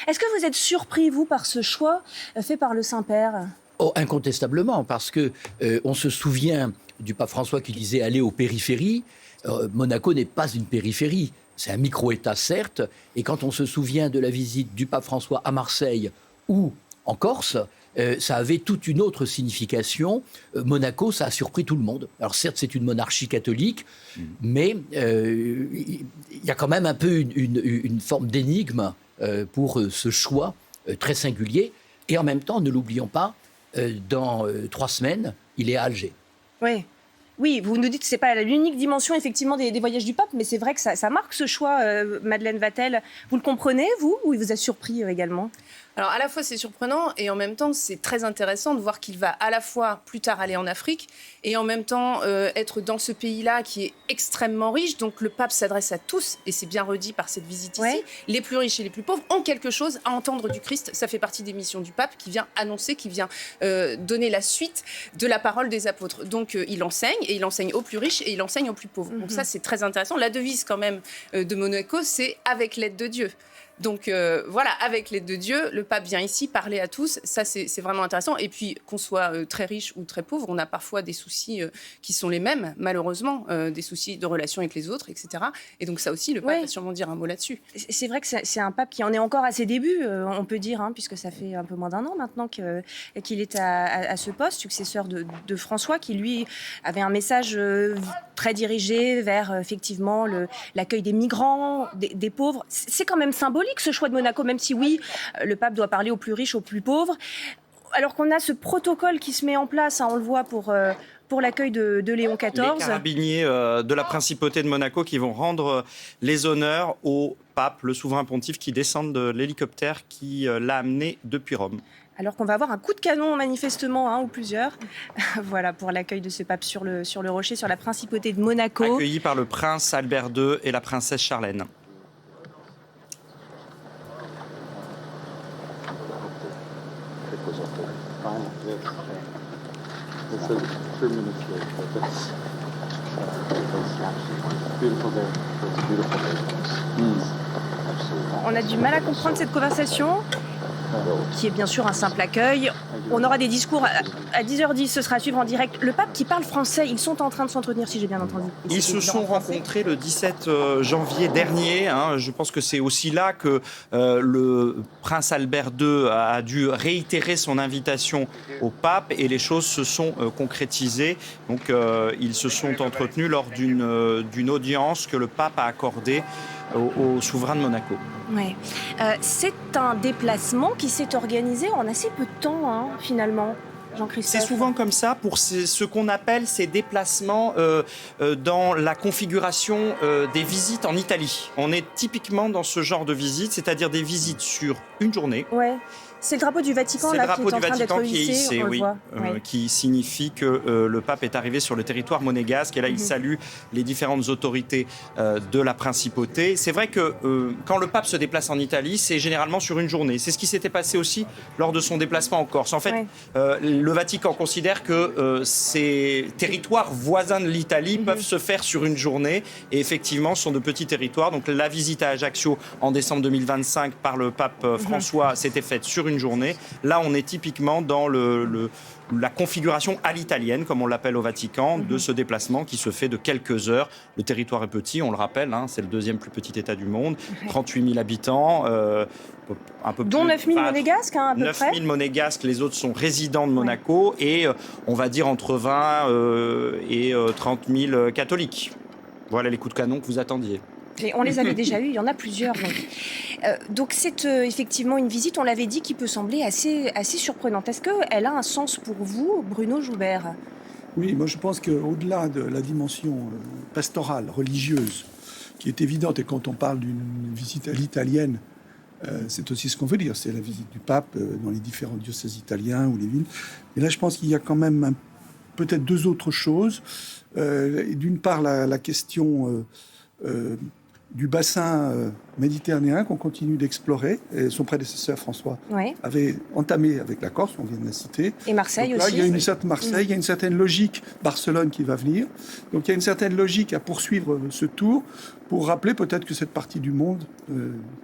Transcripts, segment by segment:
Est-ce que vous êtes surpris, vous, par ce choix fait par le Saint-Père ? Oh, incontestablement, parce que on se souvient du pape François qui disait aller aux périphéries. Monaco n'est pas une périphérie, c'est un micro-État certes, et quand on se souvient de la visite du pape François à Marseille ou en Corse, ça avait toute une autre signification. Monaco, ça a surpris tout le monde. Alors certes, c'est une monarchie catholique, mais il y a quand même un peu une forme d'énigme pour ce choix très singulier. Et en même temps, ne l'oublions pas, dans 3 semaines, il est à Alger. Oui. Oui, vous nous dites que ce n'est pas l'unique dimension effectivement des voyages du pape, mais c'est vrai que ça marque ce choix, Madeleine Vatel. Vous le comprenez, vous, ou il vous a surpris également ? Alors à la fois c'est surprenant et en même temps c'est très intéressant de voir qu'il va à la fois plus tard aller en Afrique et en même temps être dans ce pays-là qui est extrêmement riche. Donc le pape s'adresse à tous et c'est bien redit par cette visite ici. Les plus riches et les plus pauvres ont quelque chose à entendre du Christ. Ça fait partie des missions du pape qui vient annoncer, qui vient donner la suite de la parole des apôtres. Donc il enseigne et il enseigne aux plus riches et il enseigne aux plus pauvres. Donc ça c'est très intéressant. La devise quand même de Monaco, c'est avec l'aide de Dieu. Donc voilà, avec l'aide de Dieu, le pape vient ici parler à tous. Ça, c'est vraiment intéressant. Et puis, qu'on soit très riche ou très pauvre, on a parfois des soucis qui sont les mêmes, malheureusement, des soucis de relation avec les autres, etc. Et donc ça aussi, le pape va sûrement dire un mot là-dessus. C'est vrai que c'est un pape qui en est encore à ses débuts, on peut dire, puisque ça fait un peu moins d'1 an maintenant qu'il est à ce poste, successeur de François, qui lui avait un message très dirigé vers effectivement l'accueil des migrants, des pauvres. C'est quand même symbolique ce choix de Monaco, même si oui, le pape doit parler aux plus riches, aux plus pauvres, alors qu'on a ce protocole qui se met en place, on le voit pour l'accueil de Léon XIV. Les carabiniers de la principauté de Monaco qui vont rendre les honneurs au pape, le souverain pontife, qui descend de l'hélicoptère qui l'a amené depuis Rome. Alors qu'on va avoir un coup de canon manifestement, ou plusieurs, voilà, pour l'accueil de ce pape sur le rocher, sur la principauté de Monaco. Accueilli par le prince Albert II et la princesse Charlène. On a du mal à comprendre cette conversation, qui est bien sûr un simple accueil. On aura des discours à 10h10, ce sera à suivre en direct. Le pape qui parle français, ils sont en train de s'entretenir, si j'ai bien entendu. Ils se sont rencontrés le 17 janvier dernier. Je pense que c'est aussi là que le prince Albert II a dû réitérer son invitation au pape et les choses se sont concrétisées. Donc ils se sont entretenus lors d'une audience que le pape a accordée au souverain de Monaco. Ouais. C'est un déplacement qui s'est organisé en assez peu de temps, finalement. C'est souvent comme ça pour ce qu'on appelle ces déplacements dans la configuration des visites en Italie. On est typiquement dans ce genre de visites, c'est-à-dire des visites sur une journée. Ouais. C'est le drapeau du Vatican là, qui est en train d'être hissé, oui, qui signifie que le pape est arrivé sur le territoire monégasque et là il salue les différentes autorités de la principauté. C'est vrai que quand le pape se déplace en Italie, c'est généralement sur une journée. C'est ce qui s'était passé aussi lors de son déplacement en Corse. En fait, le Vatican considère que ces territoires voisins de l'Italie peuvent se faire sur une journée et effectivement ce sont de petits territoires. Donc la visite à Ajaccio en décembre 2025 par le pape François s'était faite sur une journée. Là, on est typiquement dans la configuration à l'italienne, comme on l'appelle au Vatican, de ce déplacement qui se fait de quelques heures. Le territoire est petit, on le rappelle, c'est le deuxième plus petit État du monde, 38 000 habitants. Un peu dont 9 000 monégasques, à peu 9 près. 000 monégasques, les autres sont résidents de Monaco, et on va dire entre 20 et 30 000 catholiques. Voilà les coups de canon que vous attendiez. Et on les avait déjà eus, il y en a plusieurs. Donc c'est effectivement une visite, on l'avait dit, qui peut sembler assez surprenante. Est-ce qu'elle a un sens pour vous, Bruno Joubert ? Oui, moi je pense qu'au-delà de la dimension pastorale, religieuse, qui est évidente, et quand on parle d'une visite à l'italienne, c'est aussi ce qu'on veut dire, c'est la visite du pape dans les différents diocèses italiens ou les villes. Et là je pense qu'il y a quand même peut-être deux autres choses. D'une part la question du bassin méditerranéen qu'on continue d'explorer. Et son prédécesseur François avait entamé avec la Corse, on vient de la citer. Et Marseille donc là, aussi. Il y a une certaine Marseille, il y a une certaine logique, Barcelone qui va venir. Donc il y a une certaine logique à poursuivre ce tour pour rappeler peut-être que cette partie du monde,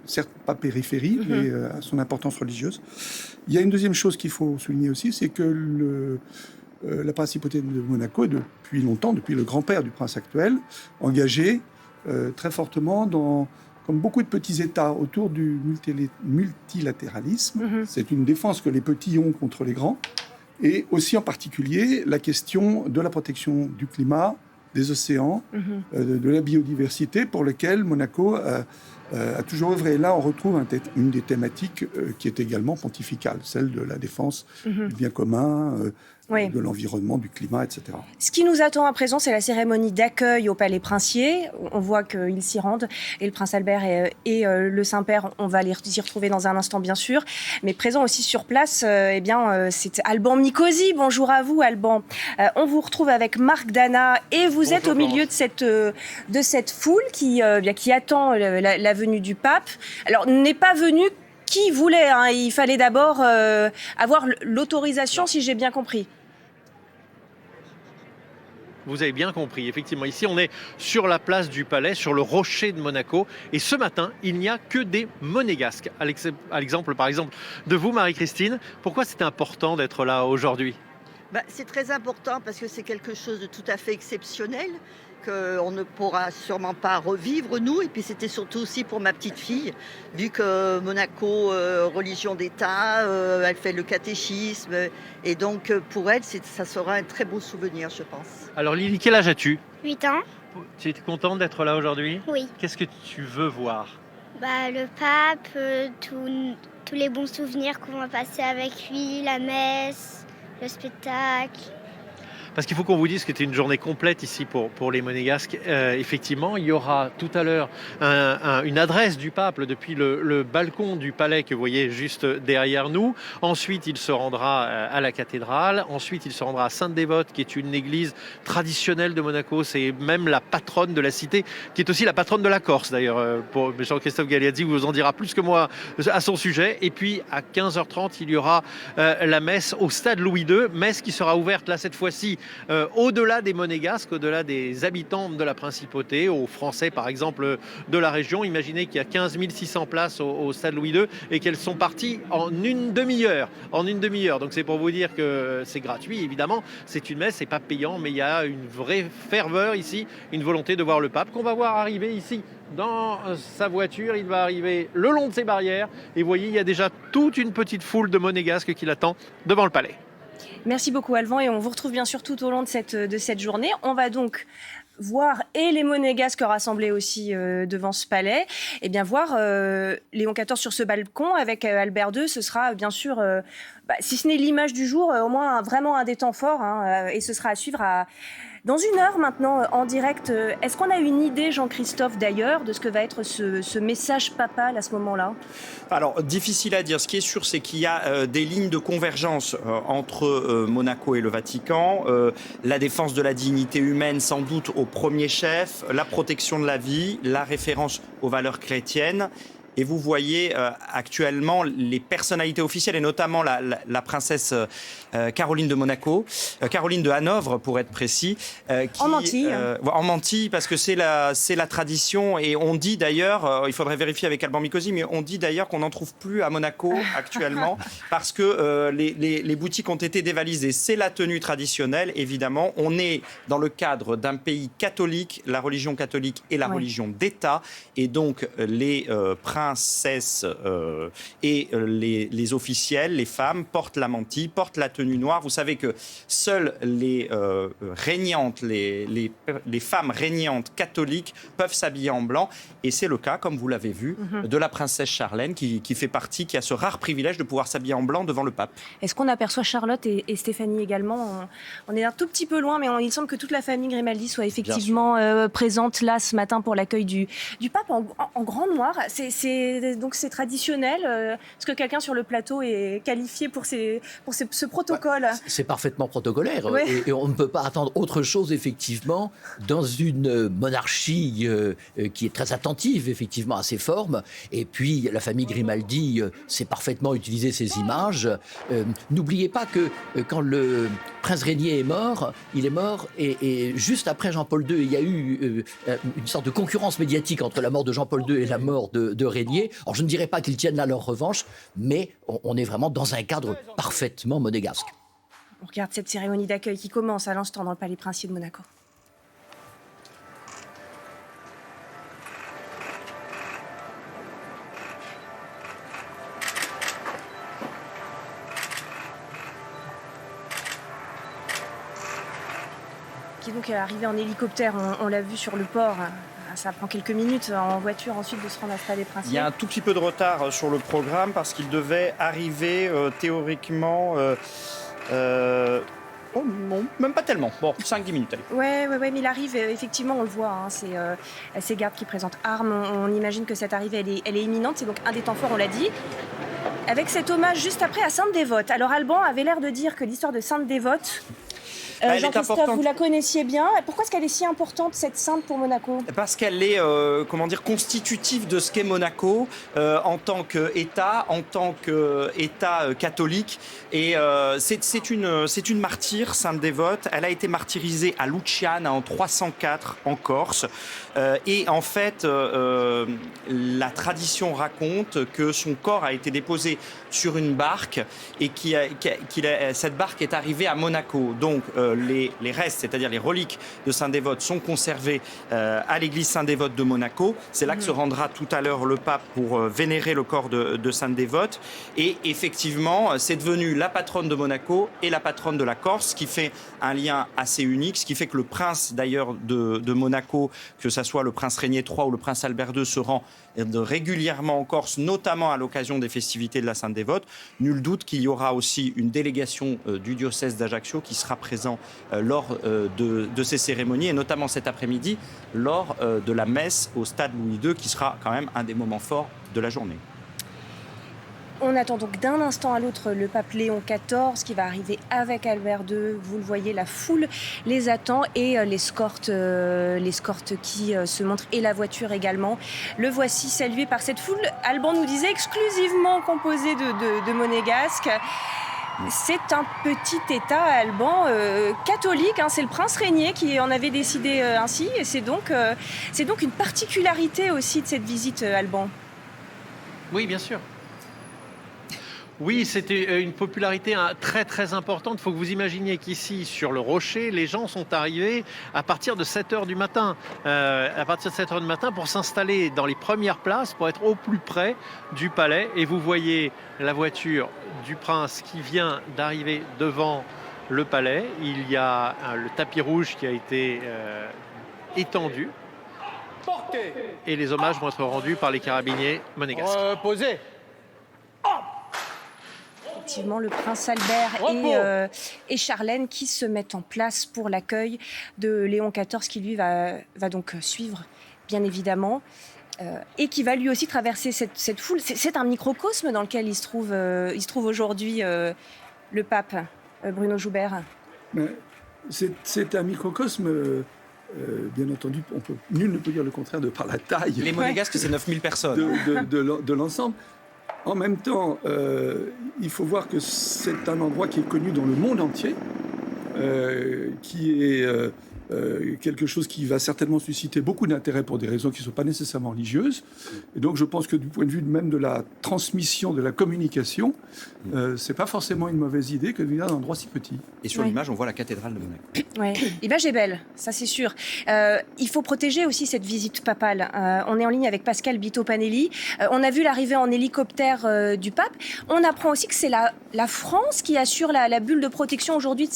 certes pas périphérie, mais a son importance religieuse. Il y a une deuxième chose qu'il faut souligner aussi, c'est que la principauté de Monaco est depuis longtemps, depuis le grand-père du prince actuel, engagé très fortement comme beaucoup de petits États autour du multilatéralisme. C'est une défense que les petits ont contre les grands. Et aussi en particulier la question de la protection du climat, des océans, de la biodiversité pour lesquelles Monaco a toujours œuvré. Et là, on retrouve une des thématiques qui est également pontificale, celle de la défense du bien commun, de l'environnement, du climat, etc. Ce qui nous attend à présent, c'est la cérémonie d'accueil au Palais Princier. On voit qu'ils s'y rendent. Et le prince Albert et le Saint-Père, on va s'y retrouver dans un instant, bien sûr. Mais présent aussi sur place, c'est Alban Mikosi. Bonjour à vous, Alban. On vous retrouve avec Marc Dana. Et vous êtes au milieu de cette foule qui attend la venue du pape. Alors, n'est pas venu qui voulait. Il fallait d'abord avoir l'autorisation, si j'ai bien compris. Vous avez bien compris, effectivement. Ici, on est sur la place du Palais, sur le rocher de Monaco. Et ce matin, il n'y a que des monégasques. À l'exemple, par exemple, de vous, Marie-Christine. Pourquoi c'est important d'être là aujourd'hui ? C'est très important parce que c'est quelque chose de tout à fait exceptionnel qu'on ne pourra sûrement pas revivre, nous. Et puis c'était surtout aussi pour ma petite fille, vu que Monaco, religion d'État, elle fait le catéchisme. Et donc pour elle, ça sera un très beau souvenir, je pense. Alors Lily, quel âge as-tu ? 8 ans. Tu es contente d'être là aujourd'hui ? Oui. Qu'est-ce que tu veux voir ? Le pape, tous les bons souvenirs qu'on va passer avec lui, la messe, le spectacle. Parce qu'il faut qu'on vous dise que c'était une journée complète ici pour les Monégasques. Effectivement, il y aura tout à l'heure une adresse du pape depuis le balcon du palais que vous voyez juste derrière nous. Ensuite, il se rendra à la cathédrale. Ensuite, il se rendra à Sainte-Dévote, qui est une église traditionnelle de Monaco. C'est même la patronne de la cité, qui est aussi la patronne de la Corse, d'ailleurs. Pour Jean-Christophe Galeazzi vous en dira plus que moi à son sujet. Et puis, à 15h30, il y aura la messe au stade Louis II. Messe qui sera ouverte, là, cette fois-ci, au-delà des Monégasques, au-delà des habitants de la principauté, aux Français par exemple de la région. Imaginez qu'il y a 15 600 places au stade Louis II et qu'elles sont parties en une demi-heure. Donc c'est pour vous dire que c'est gratuit, évidemment. C'est une messe, c'est pas payant, mais il y a une vraie ferveur ici, une volonté de voir le pape qu'on va voir arriver ici dans sa voiture. Il va arriver le long de ces barrières et vous voyez, il y a déjà toute une petite foule de Monégasques qui l'attend devant le palais. Merci beaucoup, Alban, et on vous retrouve bien sûr tout au long de cette journée. On va donc voir et les Monégasques rassemblés aussi devant ce palais, et bien voir Léon XIV sur ce balcon avec Albert II. Ce sera bien sûr, si ce n'est l'image du jour, au moins vraiment un des temps forts, et ce sera à suivre dans 1 heure maintenant en direct. Est-ce qu'on a une idée, Jean-Christophe, d'ailleurs, de ce que va être ce message papal à ce moment-là ? Alors, difficile à dire. Ce qui est sûr, c'est qu'il y a des lignes de convergence entre Monaco et le Vatican. La défense de la dignité humaine, sans doute au premier chef, la protection de la vie, la référence aux valeurs chrétiennes. Et vous voyez actuellement les personnalités officielles, et notamment la princesse Caroline de Monaco, Caroline de Hanovre pour être précis. En mantille. En mantille, parce que c'est la tradition. Et on dit d'ailleurs, il faudrait vérifier avec Alban Mikosi, mais on dit d'ailleurs qu'on n'en trouve plus à Monaco actuellement, parce que les boutiques ont été dévalisées. C'est la tenue traditionnelle, évidemment. On est dans le cadre d'un pays catholique, la religion catholique est la religion d'État, et donc les princesses et les officiels, les femmes, portent la mantille, portent la tenue noire. Vous savez que seules les régnantes, les femmes régnantes catholiques peuvent s'habiller en blanc. Et c'est le cas, comme vous l'avez vu, de la princesse Charlène, qui fait partie, qui a ce rare privilège de pouvoir s'habiller en blanc devant le pape. Est-ce qu'on aperçoit Charlotte et Stéphanie également ? On est un tout petit peu loin, mais il semble que toute la famille Grimaldi soit effectivement présente là ce matin pour l'accueil du pape en grand noir. C'est donc c'est traditionnel. Est-ce que quelqu'un sur le plateau est qualifié pour ce protocole? C'est parfaitement protocolaire. Ouais. Et on ne peut pas attendre autre chose, effectivement, dans une monarchie qui est très attentive, effectivement, à ses formes. Et puis, la famille Grimaldi sait parfaitement utiliser ces images. N'oubliez pas que quand le prince Régnier est mort, il est mort, et juste après Jean-Paul II, il y a eu une sorte de concurrence médiatique entre la mort de Jean-Paul II et la mort de Régnier. Alors, je ne dirais pas qu'ils tiennent là leur revanche, mais on est vraiment dans un cadre parfaitement monégasque. On regarde cette cérémonie d'accueil qui commence à l'instant dans le palais princier de Monaco. Qui donc est arrivé en hélicoptère, on l'a vu sur le port. Ça prend quelques minutes en voiture ensuite de se rendre à ce palais princier. Il y a un tout petit peu de retard sur le programme parce qu'il devait arriver théoriquement... oh non, même pas tellement. Bon, 5-10 minutes, allez. Ouais, mais il arrive, effectivement, on le voit, hein, c'est ces gardes qui présentent armes. On imagine que cette arrivée, elle est imminente. C'est donc un des temps forts, on l'a dit. Avec cet hommage juste après à Sainte-Dévote. Alors, Alban avait l'air de dire que l'histoire de Sainte-Dévote... Jean-Christophe, vous la connaissiez bien. Pourquoi est-ce qu'elle est si importante, cette sainte, pour Monaco? Parce qu'elle est, constitutive de ce qu'est Monaco en tant qu'État, en tant qu'État catholique. Et c'est une martyre, Sainte Dévote. Elle a été martyrisée à Luciana en 304 en Corse. Et en fait, la tradition raconte que son corps a été déposé sur une barque et cette barque est arrivée à Monaco. Donc, les restes, c'est-à-dire les reliques de Sainte-Dévote, sont conservées à l'église Sainte-Dévote de Monaco. C'est là que se rendra tout à l'heure le pape pour vénérer le corps de Sainte-Dévote. Et effectivement, c'est devenu la patronne de Monaco et la patronne de la Corse, ce qui fait un lien assez unique, ce qui fait que le prince d'ailleurs de Monaco, que ce soit le prince Régnier III ou le prince Albert II, se rend régulièrement en Corse, notamment à l'occasion des festivités de la Sainte-Dévote. Nul doute qu'il y aura aussi une délégation du diocèse d'Ajaccio qui sera présent lors de ces cérémonies, et notamment cet après-midi, lors de la messe au stade Louis II, qui sera quand même un des moments forts de la journée. On attend donc d'un instant à l'autre le pape Léon XIV qui va arriver avec Albert II. Vous le voyez, la foule les attend et l'escorte qui se montre et la voiture également. Le voici salué par cette foule. Alban nous disait exclusivement composée de monégasques. C'est un petit État, Alban, catholique. Hein, c'est le prince Régnier qui en avait décidé ainsi. Et c'est donc une particularité aussi de cette visite, Alban. Oui, bien sûr. Oui, c'était une popularité très très importante. Il faut que vous imaginiez qu'ici, sur le rocher, les gens sont arrivés à partir de 7h du matin. Pour s'installer dans les premières places, pour être au plus près du palais. Et vous voyez la voiture du prince qui vient d'arriver devant le palais. Il y a le tapis rouge qui a été étendu. Et les hommages vont être rendus par les carabiniers monégasques. Posez. Effectivement, le prince Albert et Charlène qui se mettent en place pour l'accueil de Léon XIV qui lui va donc suivre, bien évidemment, et qui va lui aussi traverser cette foule. C'est un microcosme dans lequel il se trouve aujourd'hui le pape, Bruno Joubert. C'est un microcosme, bien entendu, nul ne peut dire le contraire de par la taille. Les monégasques, c'est 9000 personnes. De l'ensemble. En même temps, il faut voir que c'est un endroit qui est connu dans le monde entier, qui est quelque chose qui va certainement susciter beaucoup d'intérêt pour des raisons qui ne sont pas nécessairement religieuses. Et donc je pense que du point de vue même de la transmission, de la communication, c'est pas forcément une mauvaise idée que de venir d'un endroit si petit. Et sur l'image, on voit la cathédrale de Monaco. Ouais. L'image est belle, ça c'est sûr. Il faut protéger aussi cette visite papale. On est en ligne avec Pascal Bito-Panelli. On a vu l'arrivée en hélicoptère du pape. On apprend aussi que c'est la France qui assure la bulle de protection aujourd'hui de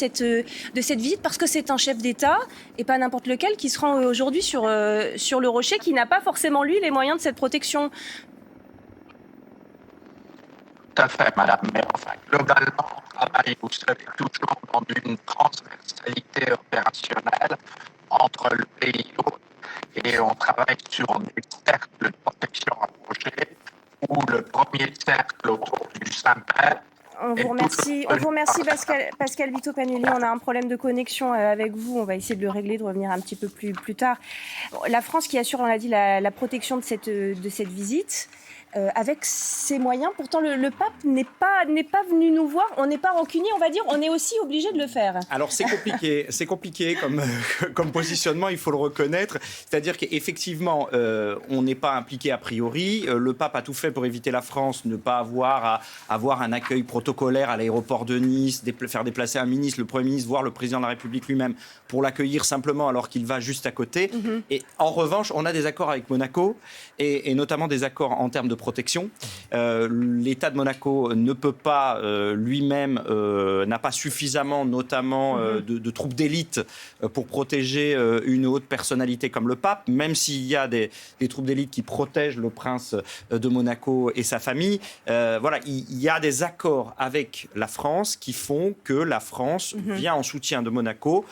cette visite, parce que c'est un chef d'État et pas n'importe lequel qui se rend aujourd'hui sur le rocher, qui n'a pas forcément lui les moyens de cette protection. Tout à fait, madame. Mais enfin, globalement, on travaille, vous savez, toujours dans une transversalité opérationnelle entre le pays et l'autre. Et on travaille sur des cercles de protection rapprochés demi-cercle autour du Saint-Père. On vous remercie Pascal Vito Panelli. On a un problème de connexion avec vous. On va essayer de le régler, de revenir un petit peu plus tard. Bon, la France qui assure, on l'a dit, la protection de cette visite. Avec ses moyens. Pourtant, le pape n'est pas venu nous voir. On n'est pas rancunier, on va dire. On est aussi obligé de le faire. Alors, c'est compliqué comme positionnement, il faut le reconnaître. C'est-à-dire qu'effectivement, on n'est pas impliqué a priori. Le pape a tout fait pour éviter la France, ne pas avoir à avoir un accueil protocolaire à l'aéroport de Nice, faire déplacer un ministre, le Premier ministre, voire le président de la République lui-même, pour l'accueillir simplement alors qu'il va juste à côté. Et en revanche, on a des accords avec Monaco, et notamment des accords en termes de protection. L'État de Monaco ne peut pas lui-même, n'a pas suffisamment notamment de troupes d'élite pour protéger une haute personnalité comme le pape, même s'il y a des troupes d'élite qui protègent le prince de Monaco et sa famille. Voilà, il y a des accords avec la France qui font que la France vient en soutien de Monaco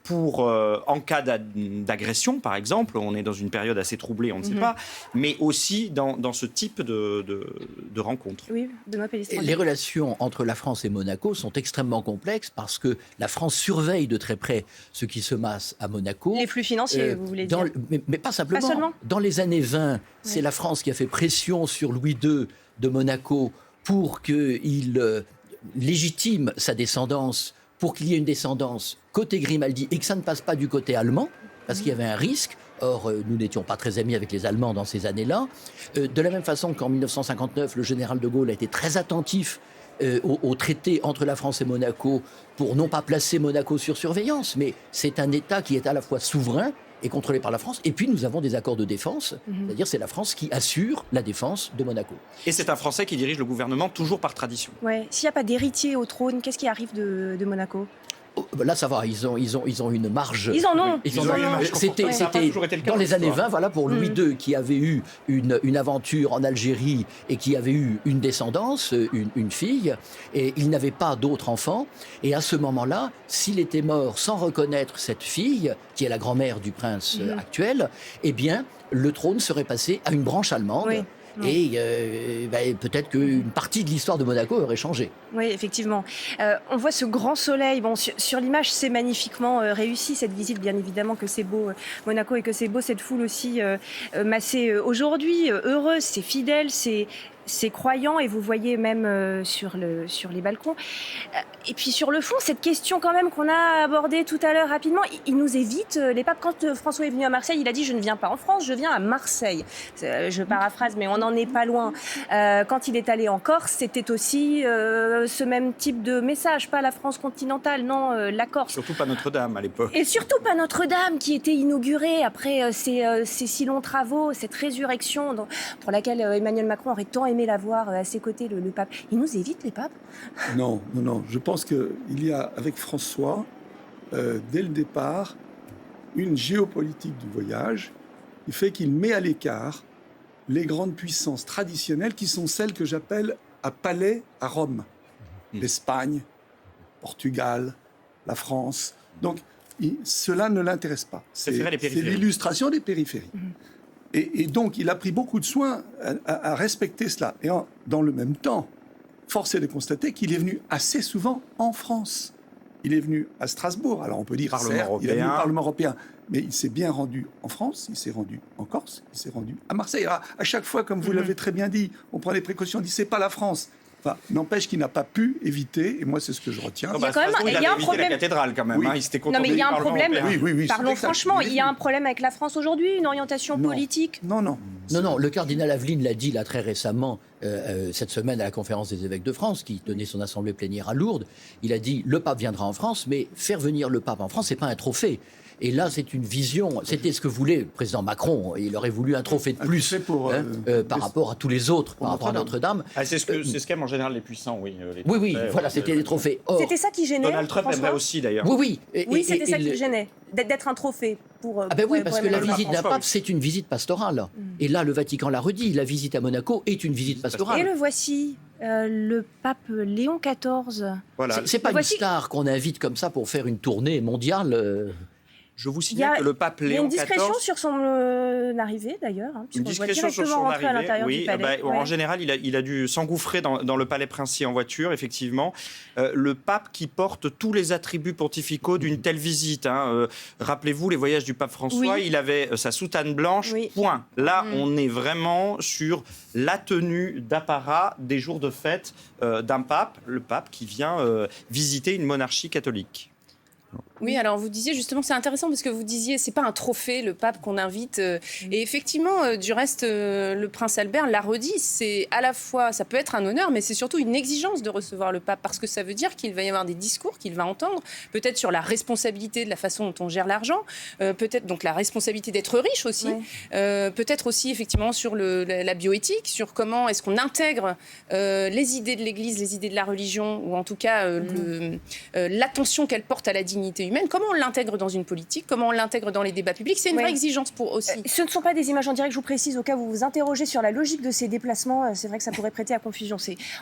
pour, en cas d'agression, par exemple, on est dans une période assez troublée, on ne sait pas, mais aussi dans ce type de rencontres. Oui, Benoît Pellistrandi. Les relations entre la France et Monaco sont extrêmement complexes parce que la France surveille de très près ce qui se passe à Monaco. Les flux financiers, vous voulez dire. Mais pas simplement. Pas seulement. Dans les années 20, c'est la France qui a fait pression sur Louis II de Monaco pour qu'il légitime sa descendance, pour qu'il y ait une descendance côté Grimaldi et que ça ne passe pas du côté allemand, parce qu'il y avait un risque. Or, nous n'étions pas très amis avec les Allemands dans ces années-là. De la même façon qu'en 1959, le général de Gaulle a été très attentif au traité entre la France et Monaco pour non pas placer Monaco sur surveillance, mais c'est un État qui est à la fois souverain et contrôlé par la France. Et puis, nous avons des accords de défense, c'est-à-dire c'est la France qui assure la défense de Monaco. Et c'est un Français qui dirige le gouvernement, toujours par tradition. Ouais. S'il n'y a pas d'héritier au trône, qu'est-ce qui arrive de Monaco ? Là, ça va, ils ont une marge. Ils en ont. C'était dans les années 20, voilà, pour Louis II, qui avait eu une aventure en Algérie et qui avait eu une descendance, une fille, et il n'avait pas d'autres enfants. Et à ce moment-là, s'il était mort sans reconnaître cette fille, qui est la grand-mère du prince actuel, eh bien, le trône serait passé à une branche allemande. Oui. Et peut-être qu'une partie de l'histoire de Monaco aurait changé. Oui, effectivement. On voit ce grand soleil. Bon, sur l'image, c'est magnifiquement réussi, cette visite. Bien évidemment que c'est beau, Monaco, et que c'est beau, cette foule aussi massée aujourd'hui. Heureuse, c'est fidèle, c'est croyant, et vous voyez même sur les balcons. Et puis sur le fond, cette question quand même qu'on a abordée tout à l'heure rapidement, il nous évite les papes. Quand François est venu à Marseille, il a dit « je ne viens pas en France, je viens à Marseille ». Je paraphrase, mais on n'en est pas loin. Quand il est allé en Corse, c'était aussi ce même type de message, pas la France continentale, non, la Corse. Surtout pas Notre-Dame à l'époque. Et surtout pas Notre-Dame, qui était inaugurée après ces si longs travaux, cette résurrection pour laquelle Emmanuel Macron aurait tant aimé la voir à ses côtés, le pape. Il nous évite, les papes ? Non. Je pense qu'il y a, avec François, dès le départ, une géopolitique du voyage qui fait qu'il met à l'écart les grandes puissances traditionnelles qui sont celles que j'appelle à palais à Rome. L'Espagne, Portugal, la France. Donc, cela ne l'intéresse pas. C'est l'illustration des périphéries. Et donc, il a pris beaucoup de soin à respecter cela. Et dans le même temps, force est de constater qu'il est venu assez souvent en France. Il est venu à Strasbourg. Alors, on peut dire, certes, il est venu au Parlement européen, mais il s'est bien rendu en France, il s'est rendu en Corse, il s'est rendu à Marseille. Alors, à chaque fois, comme vous l'avez très bien dit, on prend des précautions, on dit, c'est pas la France. Enfin, n'empêche qu'il n'a pas pu éviter, et moi c'est ce que je retiens. Il y a un problème. La cathédrale quand même. Oui. Il s'était contenté. Non, mais il y a un problème. Oui, parlons franchement, il y a un problème avec la France aujourd'hui, une orientation politique. Non. Le cardinal Aveline l'a dit là très récemment, cette semaine à la conférence des évêques de France, qui tenait son assemblée plénière à Lourdes. Il a dit le pape viendra en France, mais faire venir le pape en France, c'est pas un trophée. Et là, c'est une vision. C'était ce que voulait le président Macron. Il aurait voulu un trophée de plus par rapport à tous les autres, par rapport à Notre-Dame. C'est ce qu'aiment en général les puissants, oui. Voilà, c'était des trophées. Or, c'était ça qui gênait. Donald Trump aimerait aussi, d'ailleurs. Oui. C'était ça qui gênait, d'être un trophée pour. Parce que la visite d'un pape, c'est une visite pastorale. Et là, le Vatican l'a redit. La visite à Monaco est une visite pastorale. Et le voici. Le pape Léon XIV. Voilà. C'est pas une star qu'on invite comme ça pour faire une tournée mondiale. Je vous Il y signale a- que le pape Il y a Léon une discrétion XIV... sur son arrivée d'ailleurs. Hein, Une puisqu'on voit discrétion sur directement son rentrer à arrivée, l'intérieur du oui. palais. En général, il a dû s'engouffrer dans le palais princier en voiture, effectivement. Le pape qui porte tous les attributs pontificaux d'une telle visite. Hein. Rappelez-vous les voyages du pape François, Oui. il avait sa soutane blanche, Oui. point. Là, on est vraiment sur la tenue d'apparat des jours de fête d'un pape, le pape qui vient visiter une monarchie catholique. Oui, alors vous disiez justement, c'est intéressant parce que vous disiez, c'est pas un trophée, le pape qu'on invite. Et effectivement, du reste, le prince Albert l'a redit, c'est à la fois, ça peut être un honneur, mais c'est surtout une exigence de recevoir le pape parce que ça veut dire qu'il va y avoir des discours qu'il va entendre, peut-être sur la responsabilité de la façon dont on gère l'argent, peut-être donc la responsabilité d'être riche aussi, peut-être aussi effectivement sur la bioéthique, sur comment est-ce qu'on intègre les idées de l'Église, les idées de la religion, ou en tout cas l'attention qu'elle porte à la dignité humaine, comment on l'intègre dans une politique, comment on l'intègre dans les débats publics, c'est une vraie exigence pour aussi. Ce ne sont pas des images en direct, je vous précise, au cas où vous vous interrogez sur la logique de ces déplacements, c'est vrai que ça pourrait prêter à confusion.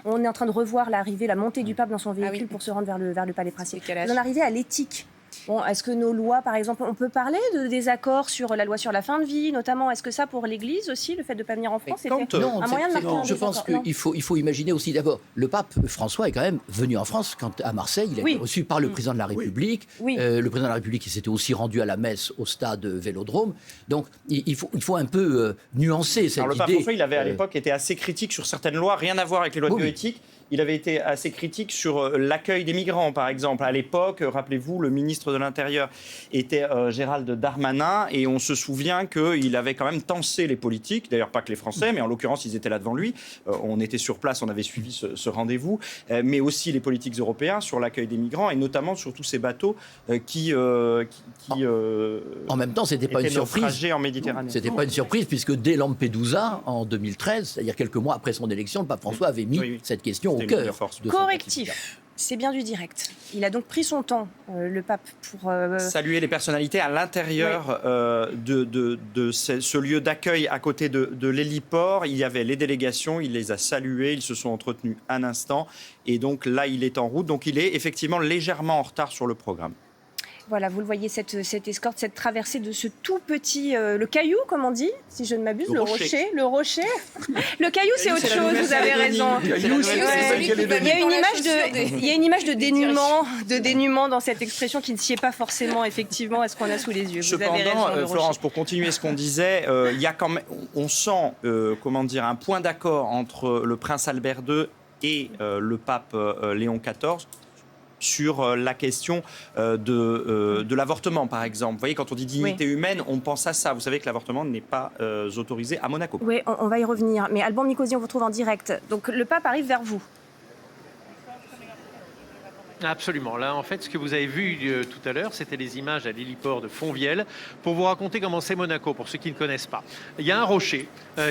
On est en train de revoir l'arrivée, la montée du pape dans son véhicule pour se rendre vers le palais principal. On en arrivait à l'éthique. Bon, est-ce que nos lois, par exemple, on peut parler de désaccords sur la loi sur la fin de vie, notamment, est-ce que ça, pour l'Église aussi, le fait de ne pas venir en France, c'était un moyen de marquer un je pense désaccord? qu'il faut imaginer aussi d'abord, le pape François est quand même venu en France à Marseille, il a été reçu par le président de la République. Le président de la République s'était aussi rendu à la messe au stade Vélodrome. Donc il faut un peu nuancer cette idée. Alors le pape François, il avait à l'époque été assez critique sur certaines lois, rien à voir avec les lois de bioéthique. Il avait été assez critique sur l'accueil des migrants, par exemple. À l'époque, rappelez-vous, le ministre de l'Intérieur était Gérald Darmanin, et on se souvient qu'il avait quand même tensé les politiques, d'ailleurs pas que les Français, mais en l'occurrence, ils étaient là devant lui. On était sur place, on avait suivi ce rendez-vous, mais aussi les politiques européens sur l'accueil des migrants, et notamment sur tous ces bateaux qui en même temps, c'était pas une surprise. En Méditerranée. C'était pas une surprise, puisque dès Lampedusa, en 2013, c'est-à-dire quelques mois après son élection, le pape François avait mis cette question au cœur. Correctif. C'est bien du direct. Il a donc pris son temps, le pape, pour... saluer les personnalités à l'intérieur de ce lieu d'accueil à côté de l'héliport. Il y avait les délégations, il les a saluées, ils se sont entretenus un instant. Et donc là, il est en route. Donc il est effectivement légèrement en retard sur le programme. Voilà, vous le voyez, cette escorte, cette traversée de ce tout petit... le caillou, comme on dit, si je ne m'abuse, le rocher. Le rocher. Le caillou, c'est autre chose, vous avez raison. Il y a une image de dénuement dans cette expression qui ne sied pas forcément, effectivement, à ce qu'on a sous les yeux. Cependant, Florence, pour continuer ce qu'on disait, il y a quand même, on sent un point d'accord entre le prince Albert II et le pape Léon XIV sur la question de l'avortement, par exemple. Vous voyez, quand on dit dignité humaine, on pense à ça. Vous savez que l'avortement n'est pas autorisé à Monaco. Oui, on va y revenir. Mais Alban Mikosi, on vous retrouve en direct. Donc le pape arrive vers vous. Absolument. Là, en fait, ce que vous avez vu tout à l'heure, c'était les images à l'héliport de Fontvieille pour vous raconter comment c'est Monaco, pour ceux qui ne connaissent pas. Il y a un rocher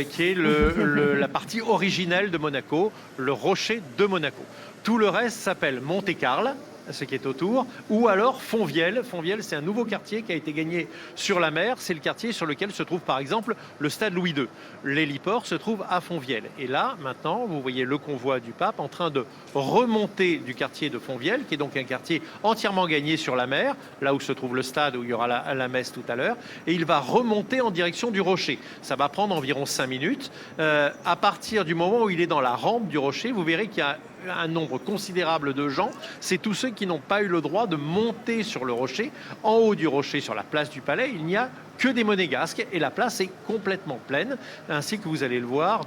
qui est la partie originelle de Monaco, le rocher de Monaco. Tout le reste s'appelle Monte-Carlo, ce qui est autour, ou alors Fontvieille. Fontvieille, c'est un nouveau quartier qui a été gagné sur la mer. C'est le quartier sur lequel se trouve, par exemple, le stade Louis II. L'héliport se trouve à Fontvieille. Et là, maintenant, vous voyez le convoi du pape en train de remonter du quartier de Fontvieille, qui est donc un quartier entièrement gagné sur la mer, là où se trouve le stade, où il y aura la messe tout à l'heure. Et il va remonter en direction du rocher. Ça va prendre environ 5 minutes. À partir du moment où il est dans la rampe du rocher, vous verrez qu'il y a un nombre considérable de gens. C'est tous ceux qui n'ont pas eu le droit de monter sur le rocher. En haut du rocher, sur la place du Palais, il n'y a que des monégasques et la place est complètement pleine, ainsi que vous allez le voir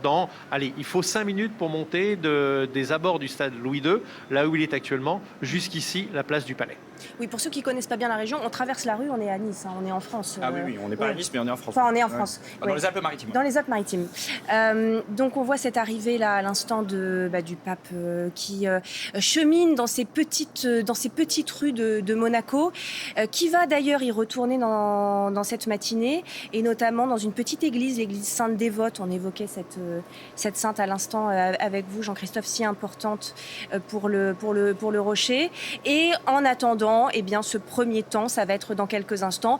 il faut 5 minutes pour monter des abords du stade Louis II, là où il est actuellement, jusqu'ici, la place du Palais. Oui, pour ceux qui ne connaissent pas bien la région, on traverse la rue, on est à Nice, on est en France. Oui, on n'est pas à Nice, mais on est en France. Enfin, on est en France. Dans les Alpes-Maritimes. Dans les Alpes-Maritimes. Donc on voit cette arrivée là à l'instant du pape qui chemine dans ces petites rues de Monaco, qui va d'ailleurs y retourner dans cette matinée, et notamment dans une petite église, l'église Sainte-Dévote. On évoquait cette sainte à l'instant avec vous, Jean-Christophe, si importante pour le rocher. Et en attendant, ce premier temps, ça va être dans quelques instants,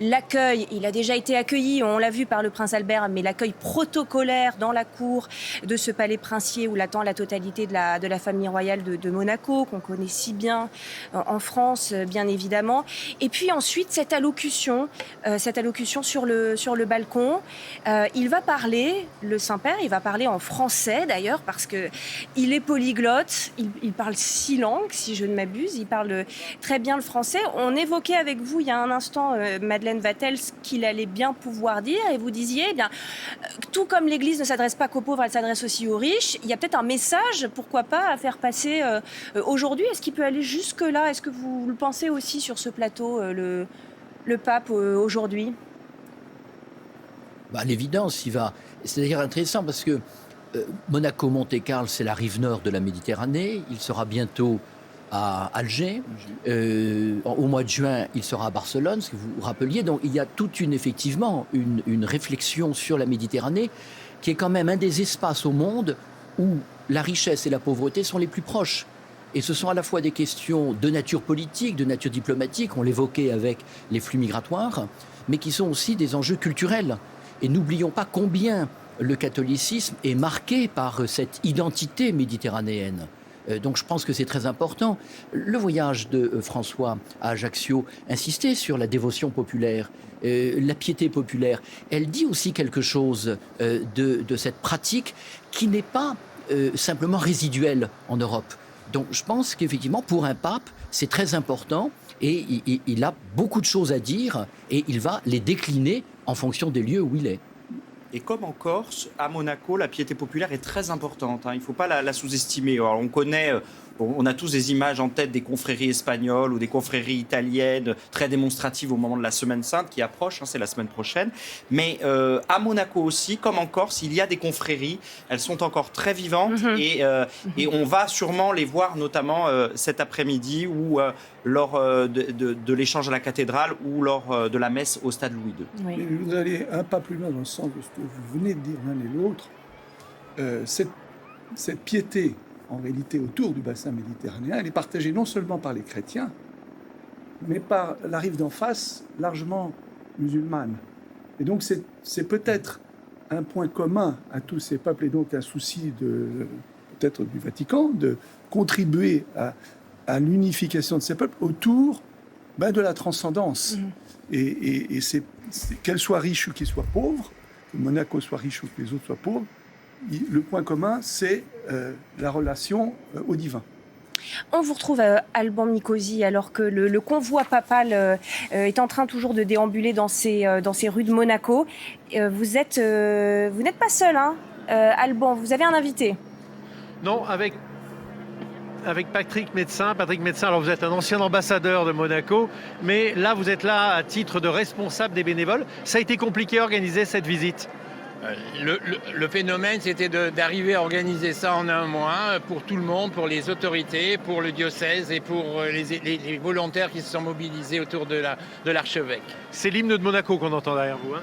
l'accueil, il a déjà été accueilli, on l'a vu par le prince Albert, mais l'accueil protocolaire dans la cour de ce palais princier où l'attend la totalité de la famille royale de Monaco, qu'on connaît si bien en France, bien évidemment. Et puis ensuite, cette allocution sur le balcon. Il va parler, le Saint-Père, il va parler en français d'ailleurs, parce qu'il est polyglotte, il parle 6 langues, si je ne m'abuse, il parle très bien le français. On évoquait avec vous il y a un instant, Madeleine Vatel, ce qu'il allait bien pouvoir dire, et vous disiez, eh bien, tout comme l'Église ne s'adresse pas qu'aux pauvres, elle s'adresse aussi aux riches, il y a peut-être un message, pourquoi pas, à faire passer aujourd'hui. Est-ce qu'il peut aller jusque-là? Est-ce que vous le pensez aussi sur ce plateau, le pape aujourd'hui? À l'évidence, il va. C'est d'ailleurs intéressant parce que Monaco-Monte-Carlo, c'est la rive nord de la Méditerranée. Il sera bientôt à Alger. Au mois de juin, il sera à Barcelone, ce que vous vous rappeliez. Donc il y a effectivement une réflexion sur la Méditerranée qui est quand même un des espaces au monde où la richesse et la pauvreté sont les plus proches. Et ce sont à la fois des questions de nature politique, de nature diplomatique, on l'évoquait avec les flux migratoires, mais qui sont aussi des enjeux culturels. Et n'oublions pas combien le catholicisme est marqué par cette identité méditerranéenne. Donc je pense que c'est très important. Le voyage de François à Ajaccio insistait sur la dévotion populaire, la piété populaire. Elle dit aussi quelque chose de cette pratique qui n'est pas simplement résiduelle en Europe. Donc je pense qu'effectivement, pour un pape, c'est très important et il a beaucoup de choses à dire et il va les décliner en fonction des lieux où il est. Et comme en Corse, à Monaco, la piété populaire est très importante. Il ne faut pas la sous-estimer. Alors, on connaît, on a tous des images en tête des confréries espagnoles ou des confréries italiennes très démonstratives au moment de la Semaine Sainte qui approche, c'est la semaine prochaine. Mais à Monaco aussi, comme en Corse, il y a des confréries. Elles sont encore très vivantes et on va sûrement les voir notamment cet après-midi ou lors de l'échange à la cathédrale ou lors de la messe au stade Louis II. Oui. Mais vous allez un pas plus loin dans le sens de ce que vous venez de dire l'un et l'autre. Cette piété, en réalité, autour du bassin méditerranéen, elle est partagée non seulement par les chrétiens, mais par la rive d'en face, largement musulmane. Et donc, c'est peut-être un point commun à tous ces peuples, et donc un souci peut-être du Vatican, de contribuer à l'unification de ces peuples autour de la transcendance. Et c'est qu'elles soient riches ou qu'elles soient pauvres, que Monaco soit riche ou que les autres soient pauvres, le point commun, c'est la relation au divin. On vous retrouve à Alban Mikosi alors que le convoi papal est en train toujours de déambuler dans ces rues de Monaco. Vous n'êtes pas seul, hein, Alban, vous avez un invité. Non, avec Patrick Médecin. Patrick Médecin, alors vous êtes un ancien ambassadeur de Monaco, mais là vous êtes là à titre de responsable des bénévoles. Ça a été compliqué à organiser cette visite? Le phénomène, c'était d'arriver à organiser ça en un mois pour tout le monde, pour les autorités, pour le diocèse et pour les volontaires qui se sont mobilisés autour de l'archevêque. C'est l'hymne de Monaco qu'on entend derrière vous, hein?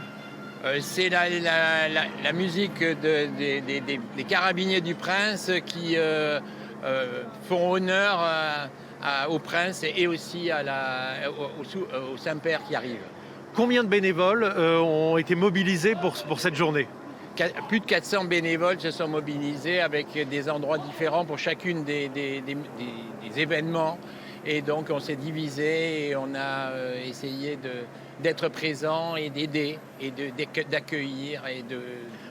C'est la musique des carabiniers du prince qui font honneur au prince et aussi au Saint-Père qui arrive. Combien de bénévoles ont été mobilisés pour cette journée? Plus de 400 bénévoles se sont mobilisés avec des endroits différents pour chacune des événements. Et donc on s'est divisé et on a essayé d'être présent et d'aider et d'accueillir.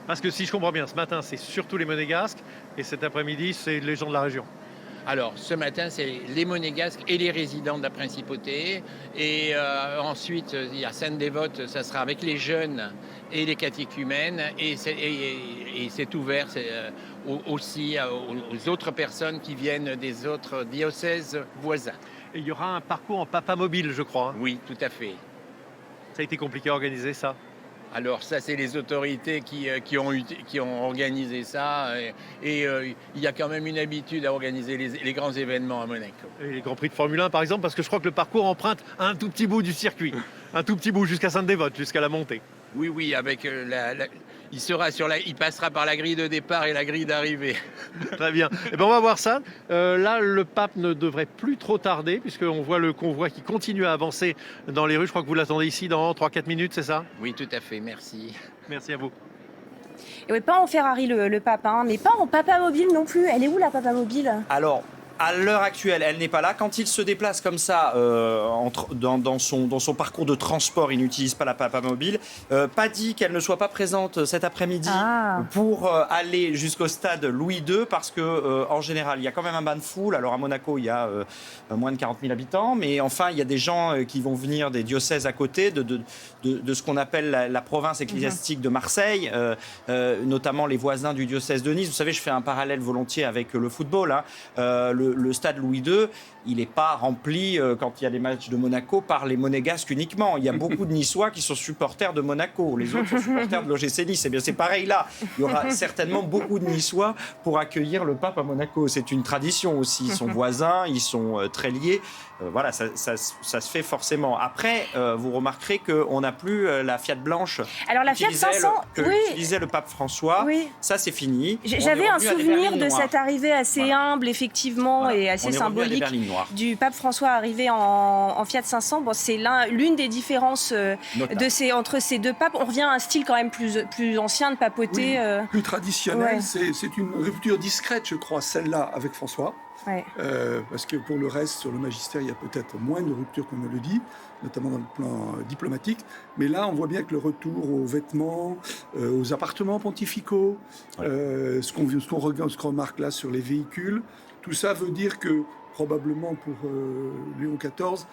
Parce que si je comprends bien, ce matin c'est surtout les Monégasques et cet après-midi c'est les gens de la région. Alors, ce matin, c'est les Monégasques et les résidents de la Principauté. Et ensuite, il y a Sainte-Dévote, ça sera avec les jeunes et les catéchumènes. Et c'est ouvert aussi aux autres personnes qui viennent des autres diocèses voisins. Et il y aura un parcours en papa mobile, je crois. Oui, tout à fait. Ça a été compliqué à organiser, ça? Alors ça, c'est les autorités qui ont organisé ça. Et il y a quand même une habitude à organiser les grands événements à Monaco. Et les Grands Prix de Formule 1, par exemple, parce que je crois que le parcours emprunte un tout petit bout du circuit. Un tout petit bout jusqu'à Sainte-Dévote, jusqu'à la montée. Oui, avec il passera par la grille de départ et la grille d'arrivée. Très bien. Eh ben, on va voir ça. Là, le pape ne devrait plus trop tarder, puisqu'on voit le convoi qui continue à avancer dans les rues. Je crois que vous l'attendez ici dans 3-4 minutes, c'est ça? Oui, tout à fait, merci. Merci à vous. Et oui, pas en Ferrari le pape, hein, mais pas en papa mobile non plus. Elle est où la papa mobile? Alors, à l'heure actuelle, elle n'est pas là. Quand il se déplace comme ça dans son parcours de transport, il n'utilise pas la papa mobile. Pas dit qu'elle ne soit pas présente cet après-midi pour aller jusqu'au stade Louis II, parce que en général, il y a quand même un bain de foule. Alors à Monaco, il y a moins de 40 000 habitants, mais enfin, il y a des gens qui vont venir des diocèses à côté de ce qu'on appelle la province ecclésiastique de Marseille, notamment les voisins du diocèse de Nice. Vous savez, je fais un parallèle volontiers avec le football. Le stade Louis II, il n'est pas rempli quand il y a des matchs de Monaco par les Monégasques uniquement. Il y a beaucoup de Niçois qui sont supporters de Monaco. Les autres sont supporters de l'OGC Nice. Eh bien, c'est pareil là. Il y aura certainement beaucoup de Niçois pour accueillir le pape à Monaco. C'est une tradition aussi. Ils sont voisins, ils sont très liés. Voilà, ça se fait forcément. Après, vous remarquerez qu'on n'a plus la Fiat blanche Alors la Fiat 500, utilisait le pape François. Oui. Ça, c'est fini. J'avais un souvenir de cette arrivée assez humble, effectivement, et assez symbolique du pape François arrivé en Fiat 500. Bon, c'est l'une des différences entre ces deux papes. On revient à un style quand même plus ancien de papoter. Oui, plus traditionnel. Ouais. C'est une rupture discrète, je crois, celle-là avec François. Ouais. Parce que pour le reste, sur le magistère, il y a peut-être moins de ruptures qu'on ne le dit, notamment dans le plan diplomatique. Mais là, on voit bien que le retour aux vêtements, aux appartements pontificaux, ce qu'on remarque là sur les véhicules, tout ça veut dire que probablement pour Léon XIV,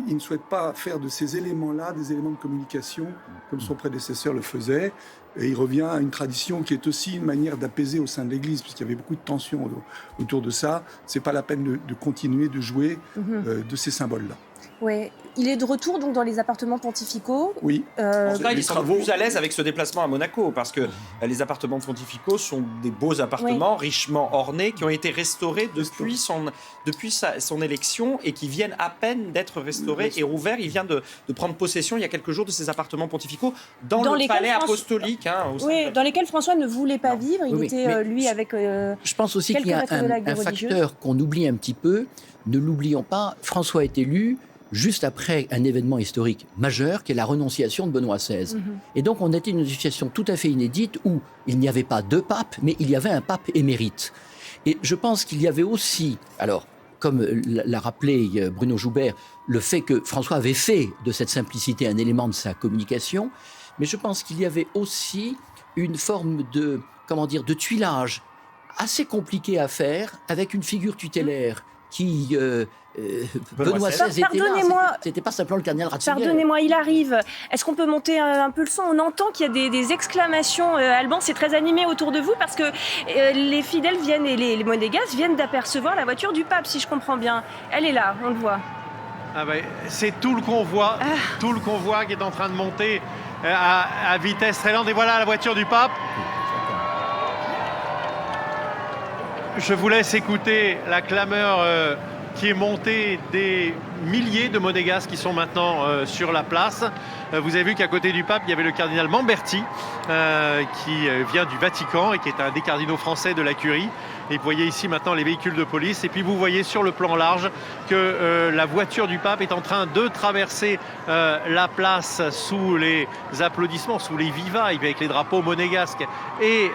il ne souhaite pas faire de ces éléments-là des éléments de communication comme son prédécesseur le faisait. Et il revient à une tradition qui est aussi une manière d'apaiser au sein de l'Église, puisqu'il y avait beaucoup de tensions autour de ça. C'est pas la peine de continuer de jouer de ces symboles-là. Ouais. Il est de retour donc dans les appartements pontificaux. Oui. Ils sont plus à l'aise avec ce déplacement à Monaco, parce que les appartements pontificaux sont des beaux appartements richement ornés qui ont été restaurés depuis son élection et qui viennent à peine d'être restaurés et rouverts. Il vient de prendre possession il y a quelques jours de ces appartements pontificaux dans le palais apostolique. Dans lesquels François ne voulait pas vivre. Il était, lui, avec je pense aussi qu'il y a un facteur qu'on oublie un petit peu. Ne l'oublions pas, François est élu juste après un événement historique majeur qui est la renonciation de Benoît XVI. Et donc on était dans une situation tout à fait inédite où il n'y avait pas deux papes, mais il y avait un pape émérite. Et je pense qu'il y avait aussi, alors comme l'a rappelé Bruno Joubert, le fait que François avait fait de cette simplicité un élément de sa communication, mais je pense qu'il y avait aussi une forme de tuilage assez compliqué à faire avec une figure tutélaire qui... Benoît XVI était là, c'était pas simplement le cardinal Ratzinger. Pardonnez-moi, il arrive. Est-ce qu'on peut monter un peu le son? On entend qu'il y a des exclamations. Alban, c'est très animé autour de vous parce que les fidèles viennent et les monégasques viennent d'apercevoir la voiture du pape, si je comprends bien. Elle est là, on le voit. C'est tout le convoi qui est en train de monter à vitesse très lente. Et voilà la voiture du pape. Je vous laisse écouter la clameur qui est montée des milliers de Monégasques qui sont maintenant sur la place. Vous avez vu qu'à côté du pape, il y avait le cardinal Mamberti qui vient du Vatican et qui est un des cardinaux français de la Curie. Et vous voyez ici maintenant les véhicules de police. Et puis vous voyez sur le plan large que la voiture du pape est en train de traverser la place sous les applaudissements, sous les vivailles avec les drapeaux monégasques et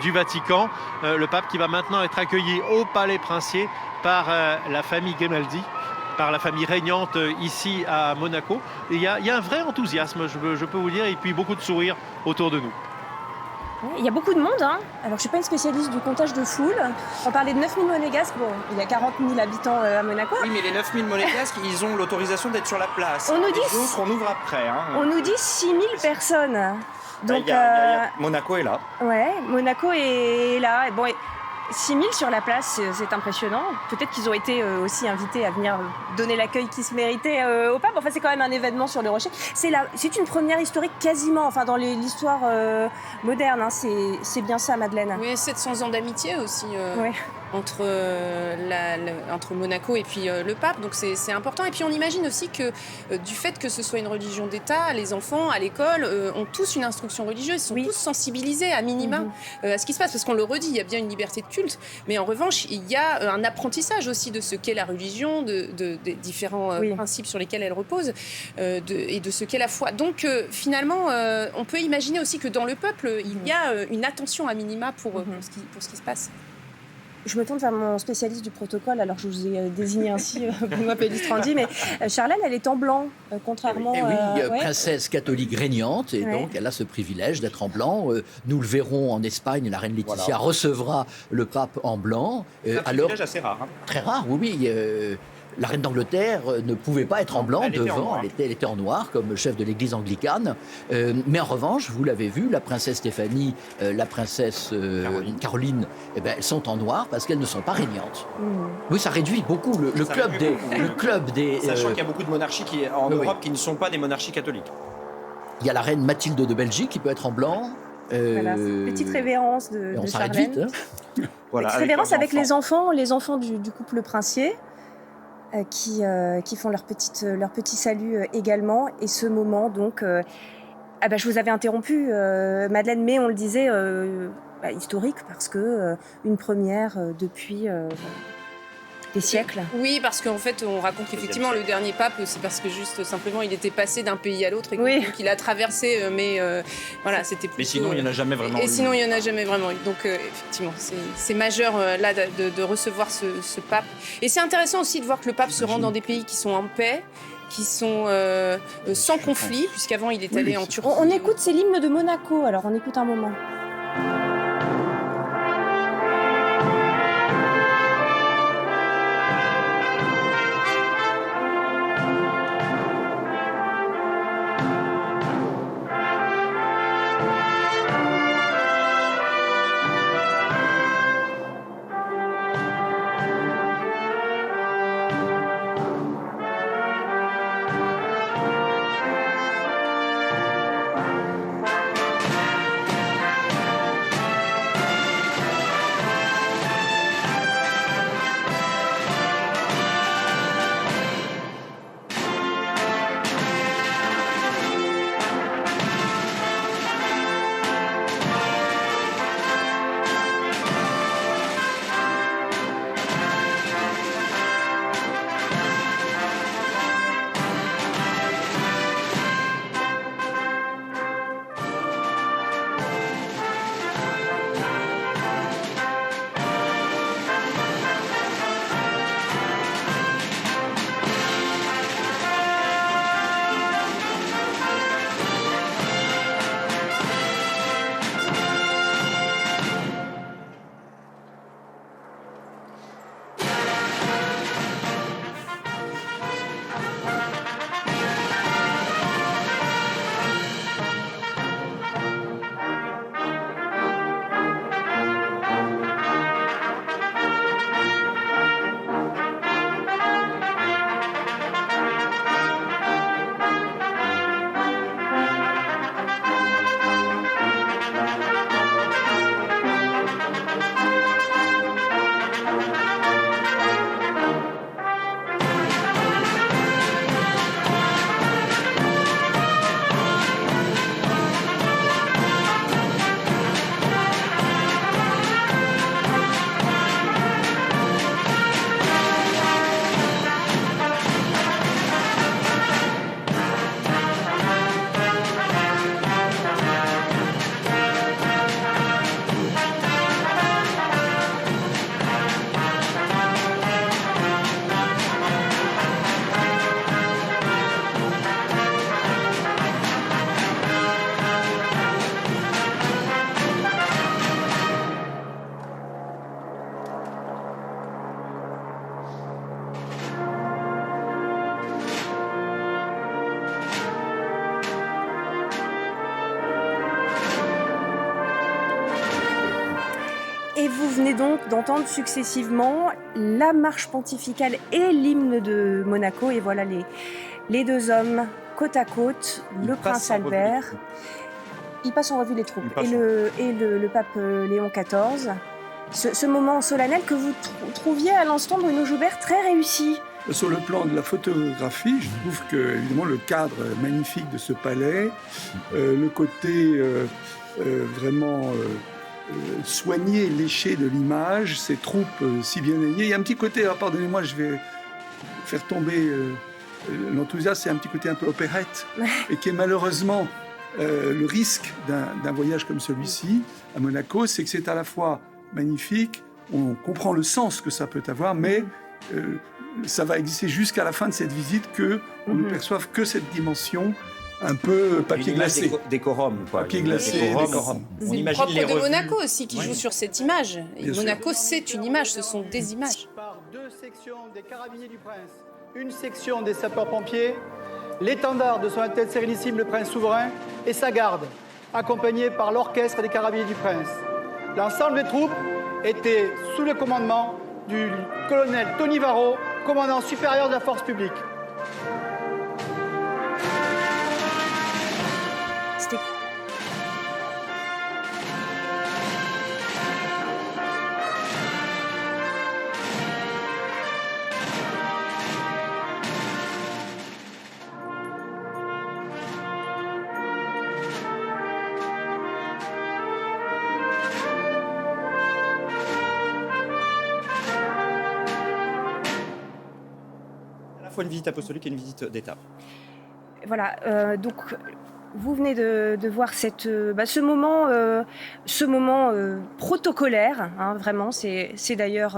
du Vatican. Le pape qui va maintenant être accueilli au palais princier par la famille Grimaldi, par la famille régnante ici à Monaco. Et il y a un vrai enthousiasme, je peux vous dire, et puis beaucoup de sourires autour de nous. Il y a beaucoup de monde. Alors, je ne suis pas une spécialiste du comptage de foule. On parlait de 9000 monégasques. Bon, il y a 40 000 habitants à Monaco. Oui, mais les 9000 monégasques, ils ont l'autorisation d'être sur la place. On nous dit... Les autres, on ouvre après. On nous dit 6000 personnes. Donc, Monaco est là. Ouais, Monaco est là. Bon, 6000 sur la place, c'est impressionnant. Peut-être qu'ils ont été aussi invités à venir donner l'accueil qui se méritait au pape. Enfin, c'est quand même un événement sur le rocher. C'est une première historique quasiment, enfin dans l'histoire moderne. C'est bien ça, Madeleine. Oui, 700 ans d'amitié aussi. Ouais. entre Monaco et puis le pape. Donc c'est important. Et puis on imagine aussi que du fait que ce soit une religion d'État, les enfants à l'école ont tous une instruction religieuse, sont tous sensibilisés à minima à ce qui se passe. Parce qu'on le redit, il y a bien une liberté de culte, mais en revanche, il y a un apprentissage aussi de ce qu'est la religion, des différents principes sur lesquels elle repose, et de ce qu'est la foi. Donc finalement, on peut imaginer aussi que dans le peuple, il y a une attention à minima pour ce qui se passe. Je me tourne vers mon spécialiste du protocole, alors je vous ai désigné ainsi, vous m'appelez Listrandi, mais Charlène, elle est en blanc, contrairement... Princesse catholique régnante, et donc elle a ce privilège d'être en blanc. Nous le verrons en Espagne, la reine Laetitia recevra le pape en blanc. C'est un privilège assez rare. Hein. Très rare, oui. La reine d'Angleterre ne pouvait pas être en blanc devant, elle était en noir comme chef de l'église anglicane. Mais en revanche, vous l'avez vu, la princesse Stéphanie, la princesse Caroline, elles sont en noir parce qu'elles ne sont pas régnantes. Oui, ça réduit beaucoup le club des... Sachant qu'il y a beaucoup de monarchies en Europe qui ne sont pas des monarchies catholiques. Il y a la reine Mathilde de Belgique qui peut être en blanc. Voilà, petite révérence de on s'arrête Charlène. Vite. Petite révérence avec les enfants du couple princier. Qui font leur petit salut également. Et ce moment, donc... je vous avais interrompu, Madeleine, mais on le disait, historique, parce que une première depuis des siècles. Oui, parce qu'en fait, on raconte qu'effectivement, le dernier pape, c'est parce que juste simplement, il était passé d'un pays à l'autre et qu'il a traversé, mais voilà, c'était plutôt... Mais sinon, il n'y en a jamais vraiment eu. Et sinon, il n'y en a jamais vraiment eu. Donc, effectivement, c'est majeur, là, de recevoir ce pape. Et c'est intéressant aussi de voir que le pape se rend dans des pays qui sont en paix, qui sont sans conflit, puisqu'avant, il est allé en Turquie. On écoute, c'est l'hymne de Monaco, alors on écoute un moment. Et vous venez donc d'entendre successivement la marche pontificale et l'hymne de Monaco. Et voilà les deux hommes côte à côte, le prince Albert. Il passe en revue les troupes. Et le pape Léon XIV. ce moment solennel que vous trouviez à l'instant, Bruno Joubert, très réussi. Sur le plan de la photographie, je trouve que évidemment le cadre magnifique de ce palais, le côté vraiment soigné, léché de l'image, ces troupes si bien alignées. Il y a un petit côté, alors pardonnez-moi, je vais faire tomber l'enthousiasme, c'est un petit côté un peu opérette, et qui est malheureusement le risque d'un voyage comme celui-ci à Monaco, c'est que c'est à la fois magnifique, on comprend le sens que ça peut avoir, mais ça va exister jusqu'à la fin de cette visite qu'on ne perçoive que cette dimension un peu papier glacé. Décorum, quoi. Papier glacé, décorum. C'est le propre de Monaco aussi qui joue sur cette image. Et Monaco, c'est une image, ce sont des images. Par 2 sections des Carabiniers du Prince, une section des sapeurs-pompiers, l'étendard de son Altesse Sérénissime le Prince Souverain et sa garde, accompagnée par l'orchestre des Carabiniers du Prince. L'ensemble des troupes était sous le commandement du colonel Tony Varro, commandant supérieur de la force publique. C'était... Fois une visite apostolique et une visite d'État. Voilà, donc vous venez de voir ce moment protocolaire, hein, vraiment. C'est d'ailleurs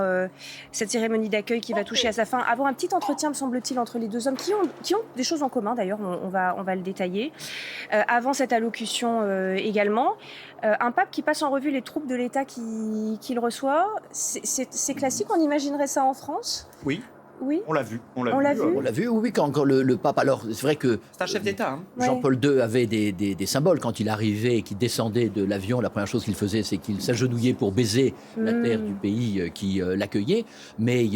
cette cérémonie d'accueil qui va toucher à sa fin. Avoir un petit entretien, me semble-t-il, entre les deux hommes qui ont des choses en commun, d'ailleurs, on va le détailler. Avant cette allocution également, un pape qui passe en revue les troupes de l'État qu'il reçoit. C'est classique, on imaginerait ça en France ? Oui. Oui. On l'a vu, oui, quand le pape. Alors, c'est vrai que. C'est un chef d'État. Hein. Jean-Paul II avait des symboles. Quand il arrivait et qu'il descendait de l'avion, la première chose qu'il faisait, c'est qu'il s'agenouillait pour baiser la terre du pays qui l'accueillait. Mais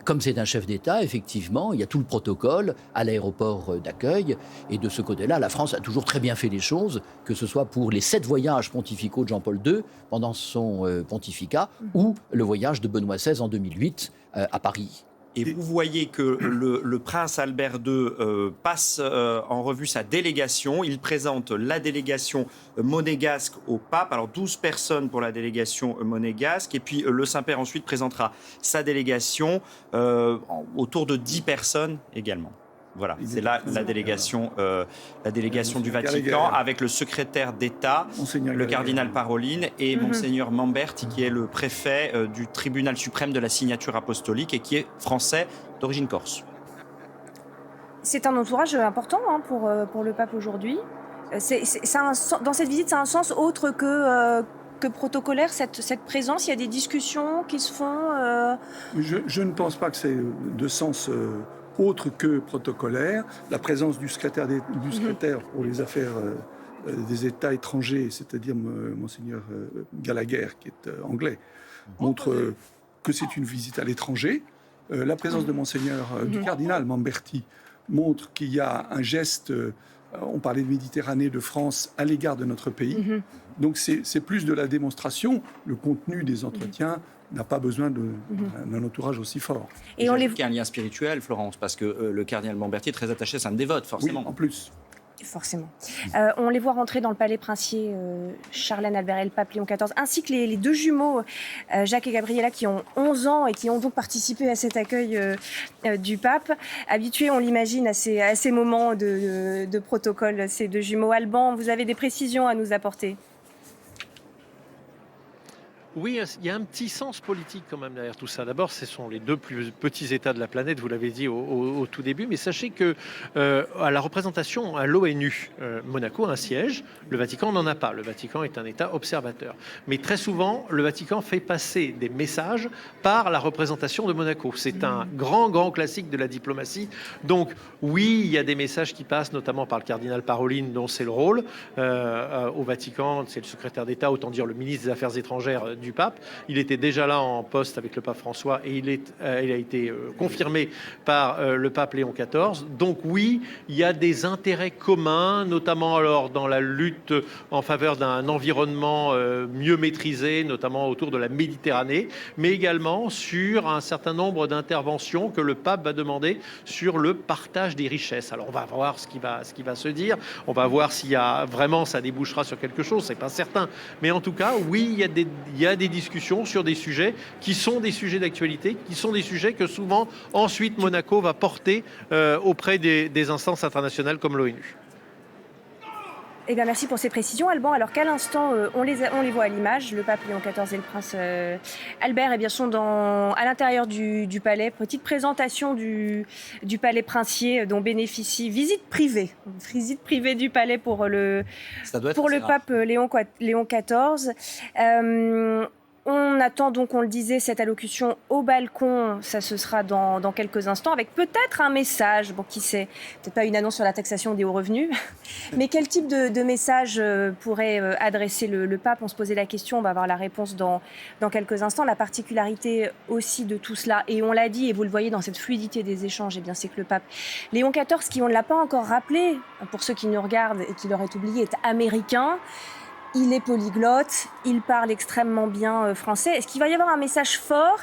comme c'est un chef d'État, effectivement, il y a tout le protocole à l'aéroport d'accueil. Et de ce côté-là, la France a toujours très bien fait les choses, que ce soit pour les 7 voyages pontificaux de Jean-Paul II pendant son pontificat, ou le voyage de Benoît XVI en 2008 à Paris. Et vous voyez que le prince Albert II passe en revue sa délégation. Il présente la délégation monégasque au pape. Alors 12 personnes pour la délégation monégasque. Et puis le Saint-Père ensuite présentera sa délégation autour de 10 personnes également. Voilà, c'est là la délégation du Vatican avec le secrétaire d'État, le cardinal Parolin et Monseigneur Mamberti, qui est le préfet du tribunal suprême de la signature apostolique et qui est français d'origine corse. C'est un entourage important pour le pape aujourd'hui. Dans cette visite, ça a un sens autre que protocolaire, cette présence. Il y a des discussions qui se font. Je ne pense pas que c'est de sens autre que protocolaire. La présence du secrétaire pour les affaires des États étrangers, c'est-à-dire Monseigneur Gallagher, qui est anglais, montre que c'est une visite à l'étranger. La présence de Monseigneur du cardinal Mamberti montre qu'il y a un geste, on parlait de Méditerranée, de France, à l'égard de notre pays. Donc c'est plus de la démonstration. Le contenu des entretiens n'a pas besoin d'un entourage aussi fort. Et on qu'il y a un lien spirituel, Florence, parce que le cardinal Mamberti est très attaché à Sainte Dévote, forcément. Oui, en plus. Forcément. On les voit rentrer dans le palais princier, Charlène Albert et le pape Léon XIV, ainsi que les 2 jumeaux, Jacques et Gabriella, qui ont 11 ans et qui ont donc participé à cet accueil du pape. Habitués, on l'imagine, à ces moments de protocole, ces 2 jumeaux. Alban, vous avez des précisions à nous apporter ? Oui, il y a un petit sens politique quand même derrière tout ça. D'abord, ce sont les 2 plus petits États de la planète, vous l'avez dit au tout début, mais sachez que à la représentation à l'ONU, Monaco a un siège, le Vatican n'en a pas. Le Vatican est un État observateur. Mais très souvent, le Vatican fait passer des messages par la représentation de Monaco. C'est un grand classique de la diplomatie. Donc oui, il y a des messages qui passent, notamment par le cardinal Parolin, dont c'est le rôle. Au Vatican, c'est le secrétaire d'État, autant dire le ministre des Affaires étrangères du pape. Il était déjà là en poste avec le pape François et il a été confirmé par le pape Léon XIV. Donc oui, il y a des intérêts communs, notamment alors dans la lutte en faveur d'un environnement mieux maîtrisé, notamment autour de la Méditerranée, mais également sur un certain nombre d'interventions que le pape va demander sur le partage des richesses. Alors on va voir ce qui va se dire, on va voir s'il y a vraiment ça débouchera sur quelque chose, c'est pas certain. Mais en tout cas, oui, il y a des discussions sur des sujets qui sont des sujets d'actualité, qui sont des sujets que souvent ensuite Monaco va porter auprès des instances internationales comme l'ONU. Eh bien, merci pour ces précisions, Alban. Alors qu'à l'instant, on les voit à l'image, le pape Léon XIV et le prince Albert sont à l'intérieur du palais. Petite présentation du palais princier dont bénéficie visite privée du palais pour le pape Léon XIV. On attend donc, on le disait, cette allocution au balcon, ça ce sera dans quelques instants, avec peut-être un message, bon qui sait, peut-être pas une annonce sur la taxation des hauts revenus, mais quel type de message pourrait adresser le pape? On se posait la question, on va avoir la réponse dans quelques instants. La particularité aussi de tout cela, et on l'a dit, et vous le voyez dans cette fluidité des échanges, eh bien c'est que le pape Léon XIV, qui on ne l'a pas encore rappelé, pour ceux qui nous regardent et qui l'auraient oublié, est américain. Il est polyglotte, il parle extrêmement bien français. Est-ce qu'il va y avoir un message fort?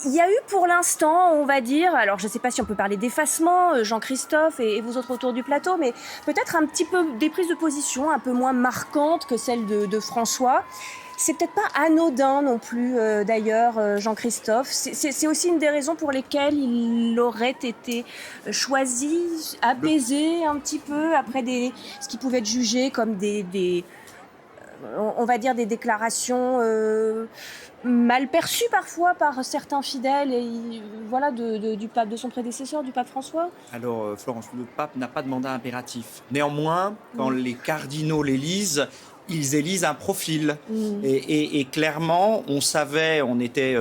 Il y a eu pour l'instant, on va dire, alors je ne sais pas si on peut parler d'effacement, Jean-Christophe et vous autres autour du plateau, mais peut-être un petit peu des prises de position un peu moins marquantes que celles de François. C'est peut-être pas anodin non plus, d'ailleurs, Jean-Christophe. C'est aussi une des raisons pour lesquelles il aurait été choisi, apaisé un petit peu après ce qui pouvait être jugé comme on va dire des déclarations mal perçues parfois par certains fidèles du pape, de son prédécesseur, du pape François. Alors, Florence, le pape n'a pas de mandat impératif. Néanmoins, quand les cardinaux l'élisent, ils élisent un profil. Et clairement, on savait, on était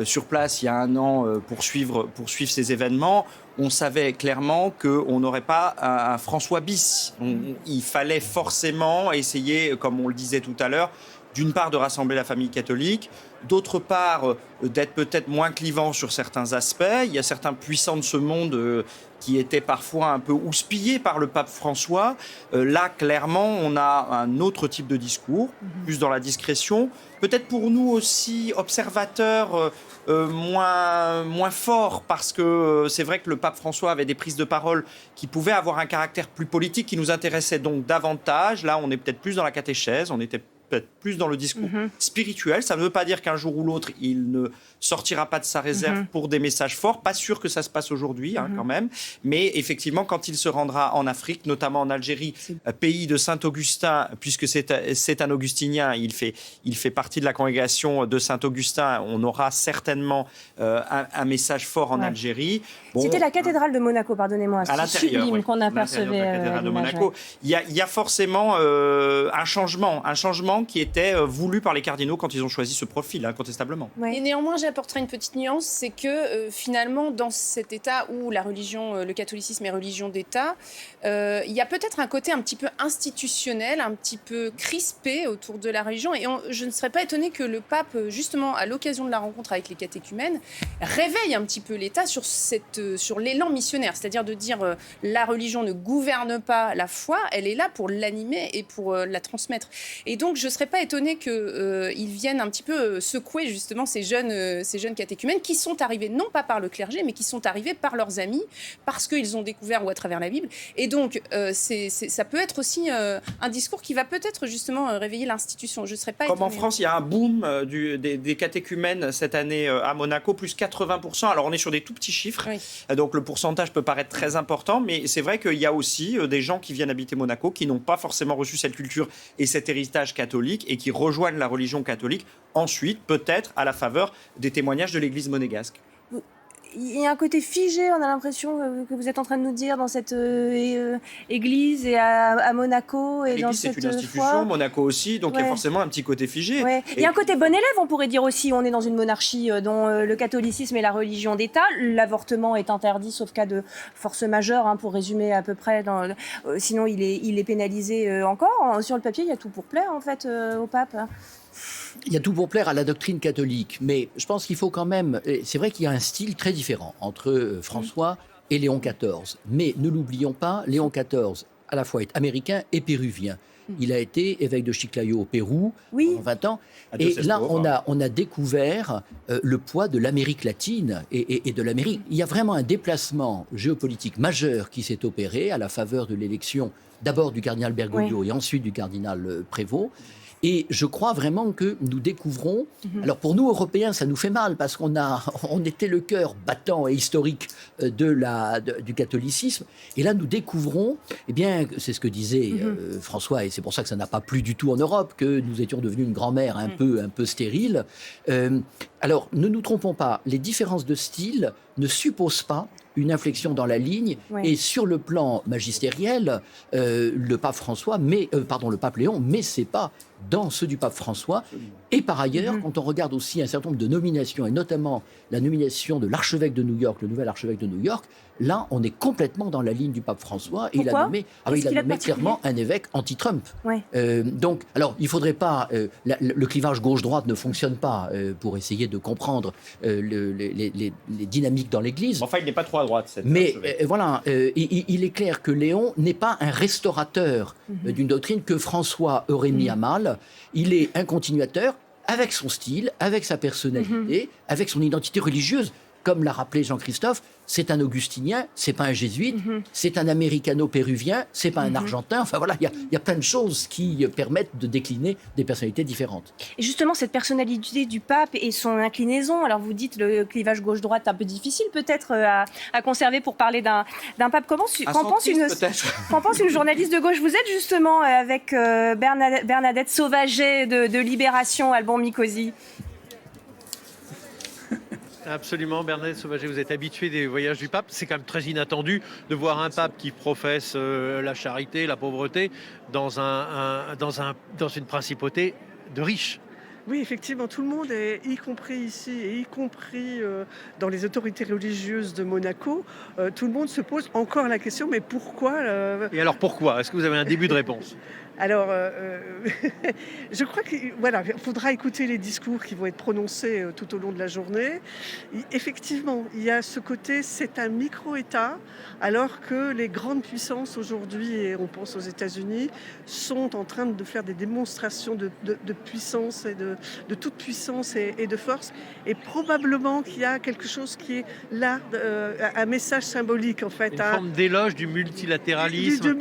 sur place il y a un an pour suivre ces événements, on savait clairement qu'on n'aurait pas un François bis. Il fallait forcément essayer, comme on le disait tout à l'heure, d'une part de rassembler la famille catholique, d'autre part d'être peut-être moins clivant sur certains aspects. Il y a certains puissants de ce monde qui étaient parfois un peu houspillés par le pape François. Là, clairement, on a un autre type de discours, plus dans la discrétion. Peut-être pour nous aussi, observateurs moins forts, parce que c'est vrai que le pape François avait des prises de parole qui pouvaient avoir un caractère plus politique, qui nous intéressait donc davantage. Là, on est peut-être plus dans la catéchèse, on était peut-être plus dans le discours spirituel. Ça ne veut pas dire qu'un jour ou l'autre, il ne sortira pas de sa réserve pour des messages forts. Pas sûr que ça se passe aujourd'hui, quand même. Mais effectivement, quand il se rendra en Afrique, notamment en Algérie, pays de Saint-Augustin, puisque c'est un augustinien, il fait partie de la congrégation de Saint-Augustin, on aura certainement un message fort en Algérie. Bon, c'était la cathédrale de Monaco, pardonnez-moi, c'est sublime qu'on apercevait la cathédrale de Monaco. Il y a forcément un changement qui était voulu par les cardinaux quand ils ont choisi ce profil, incontestablement. Et néanmoins, j'apporterai une petite nuance, c'est que finalement, dans cet État où la religion, le catholicisme est religion d'État, il y a peut-être un côté un petit peu institutionnel, un petit peu crispé autour de la religion. Et je ne serais pas étonnée que le pape, justement, à l'occasion de la rencontre avec les catéchumènes, réveille un petit peu l'État sur l'élan missionnaire. C'est-à-dire de dire la religion ne gouverne pas la foi, elle est là pour l'animer et pour la transmettre. Et donc, je ne serais pas étonnée qu'ils viennent un petit peu secouer justement ces jeunes catéchumènes qui sont arrivés non pas par le clergé, mais qui sont arrivés par leurs amis, parce qu'ils ont découvert ou à travers la Bible. Et donc, ça peut être aussi un discours qui va peut-être justement réveiller l'institution. Je ne serais pas étonnée. Comme en France, il y a un boom des catéchumènes cette année à Monaco, plus 80%. Alors, on est sur des tout petits chiffres, donc le pourcentage peut paraître très important, mais c'est vrai qu'il y a aussi des gens qui viennent habiter Monaco, qui n'ont pas forcément reçu cette culture et cet héritage catholique et qui rejoignent la religion catholique ensuite, peut-être à la faveur des témoignages de l'église monégasque. Il y a un côté figé, on a l'impression que vous êtes en train de nous dire dans cette église et à Monaco et dans cette c'est une institution, foi. Monaco aussi, donc il y a forcément un petit côté figé. Ouais. Il y a un côté bon élève, on pourrait dire aussi. On est dans une monarchie dont le catholicisme est la religion d'État. L'avortement est interdit, sauf cas de force majeure, pour résumer à peu près. Sinon, il est pénalisé encore. Sur le papier, il y a tout pour plaire, en fait, au pape. Il y a tout pour plaire à la doctrine catholique, mais je pense qu'il faut quand même... C'est vrai qu'il y a un style très différent entre François et Léon XIV. Mais ne l'oublions pas, Léon XIV, à la fois est américain et péruvien. Il a été évêque de Chiclayo au Pérou pendant 20 ans. Et là, on a découvert le poids de l'Amérique latine et de l'Amérique. Il y a vraiment un déplacement géopolitique majeur qui s'est opéré à la faveur de l'élection d'abord du cardinal Bergoglio et ensuite du cardinal Prévost. Et je crois vraiment que nous découvrons... Alors pour nous, Européens, ça nous fait mal parce on était le cœur battant et historique du catholicisme. Et là, nous découvrons, eh bien, c'est ce que disait François, et c'est pour ça que ça n'a pas plu du tout en Europe, que nous étions devenus une grand-mère un peu stérile. Alors, ne nous trompons pas, les différences de style ne supposent pas une inflexion dans la ligne. Et sur le plan magistériel, le pape Léon met ses pas dans ceux du pape François. Et par ailleurs, quand on regarde aussi un certain nombre de nominations, et notamment la nomination de l'archevêque de New York, le nouvel archevêque de New York, là, on est complètement dans la ligne du pape François. Et il a nommé clairement un évêque anti-Trump. Donc, alors, il ne faudrait pas... le clivage gauche-droite ne fonctionne pas pour essayer de comprendre les dynamiques dans l'Église. Enfin, il n'est pas trop à droite. Mais voilà, il est clair que Léon n'est pas un restaurateur d'une doctrine que François aurait mis à mal. Il est un continuateur avec son style, avec sa personnalité, avec son identité religieuse. Comme l'a rappelé Jean-Christophe, c'est un augustinien, c'est pas un jésuite, c'est un américano-péruvien, c'est pas un argentin. Enfin voilà, il y a plein de choses qui permettent de décliner des personnalités différentes. Et justement, cette personnalité du pape et son inclinaison, alors vous dites le clivage gauche-droite un peu difficile peut-être à conserver pour parler d'un pape. Qu'en pense une journaliste de gauche? Vous êtes justement avec Bernadette Sauvaget de Libération, Alban Mikosi. Absolument, Bernadette Sauvaget, vous êtes habituée des voyages du pape. C'est quand même très inattendu de voir un pape qui professe la charité, la pauvreté, dans une principauté de riches. Oui, effectivement, tout le monde, y compris ici et y compris dans les autorités religieuses de Monaco, tout le monde se pose encore la question, mais pourquoi Et alors pourquoi? Est-ce que vous avez un début de réponse? Alors, je crois qu'il faudra écouter les discours qui vont être prononcés tout au long de la journée. Effectivement, il y a ce côté, c'est un micro-État, alors que les grandes puissances aujourd'hui, et on pense aux États-Unis, sont en train de faire des démonstrations de puissance et de toute puissance et de force. Et probablement qu'il y a quelque chose qui est là, un message symbolique en fait. Une forme d'éloge du multilatéralisme. Du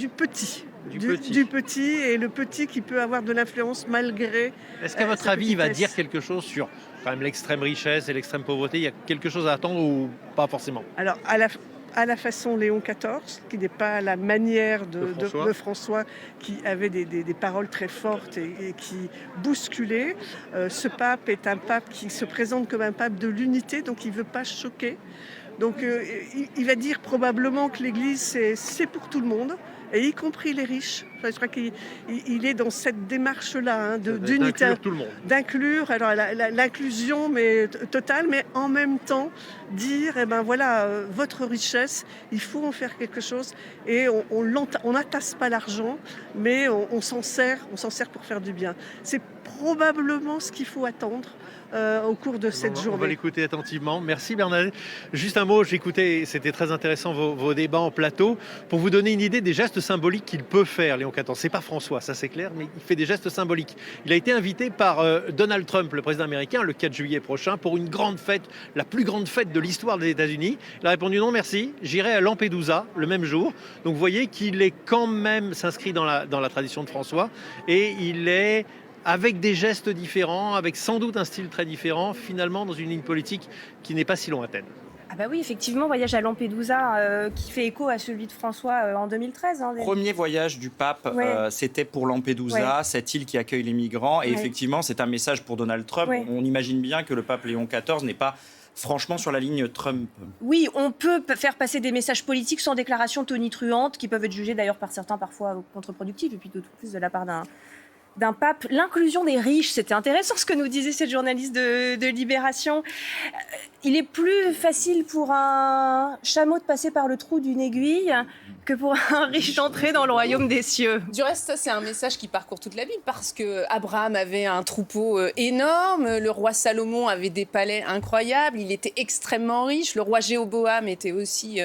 petit. Du petit, et le petit qui peut avoir de l'influence malgré... Est-ce qu'à votre avis, il va dire quelque chose sur quand même l'extrême richesse et l'extrême pauvreté? Il y a quelque chose à attendre ou pas forcément? Alors, à la façon Léon XIV, qui n'est pas la manière de François, qui avait des paroles très fortes et qui bousculait. Ce pape est un pape qui se présente comme un pape de l'unité, donc il ne veut pas choquer. Donc il va dire probablement que l'Église, c'est pour tout le monde, et y compris les riches. Enfin, je crois qu'il est dans cette démarche-là d'unité, d'inclure tout le monde. D'inclure, alors l'inclusion mais totale, mais en même temps dire, votre richesse, il faut en faire quelque chose, et on n'attasse pas l'argent, mais on s'en sert pour faire du bien. C'est probablement ce qu'il faut attendre au cours de cette journée. On va l'écouter attentivement. Merci Bernadette. Juste un mot, j'écoutais, c'était très intéressant vos débats en plateau, pour vous donner une idée des gestes symboliques qu'il peut faire, Léon XIV. C'est pas François, ça c'est clair, mais il fait des gestes symboliques. Il a été invité par Donald Trump, le président américain, le 4 juillet prochain, pour une grande fête, la plus grande fête de l'histoire des États-Unis. Il a répondu non merci, j'irai à Lampedusa le même jour. Donc vous voyez qu'il est quand même s'inscrit dans la tradition de François, et il est avec des gestes différents, avec sans doute un style très différent, finalement dans une ligne politique qui n'est pas si lointaine. Ah bah oui, effectivement, voyage à Lampedusa qui fait écho à celui de François en 2013. Premier voyage du pape, c'était pour Lampedusa, cette île qui accueille les migrants. Et effectivement, c'est un message pour Donald Trump. On imagine bien que le pape Léon XIV n'est pas franchement sur la ligne Trump. Oui, on peut faire passer des messages politiques sans déclaration tonitruante, qui peuvent être jugés d'ailleurs par certains parfois contre-productifs, et puis d'autant plus de la part d'un pape. L'inclusion des riches, c'était intéressant ce que nous disait cette journaliste de Libération. Il est plus facile pour un chameau de passer par le trou d'une aiguille que pour un riche d'entrer dans le royaume des cieux. Du reste, ça, c'est un message qui parcourt toute la Bible parce que Abraham avait un troupeau énorme, le roi Salomon avait des palais incroyables, il était extrêmement riche, le roi Jéroboam était aussi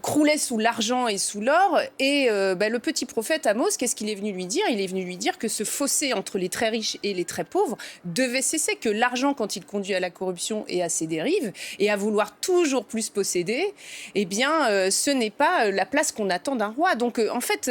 croulait sous l'argent et sous l'or. Et le petit prophète Amos, qu'est-ce qu'il est venu lui dire ? Il est venu lui dire que ce fossé entre les très riches et les très pauvres devait cesser, que l'argent, quand il conduit à la corruption et à ses dérives, et à vouloir toujours plus posséder, eh bien, ce n'est pas la place qu'on attend d'un roi. Donc, en fait,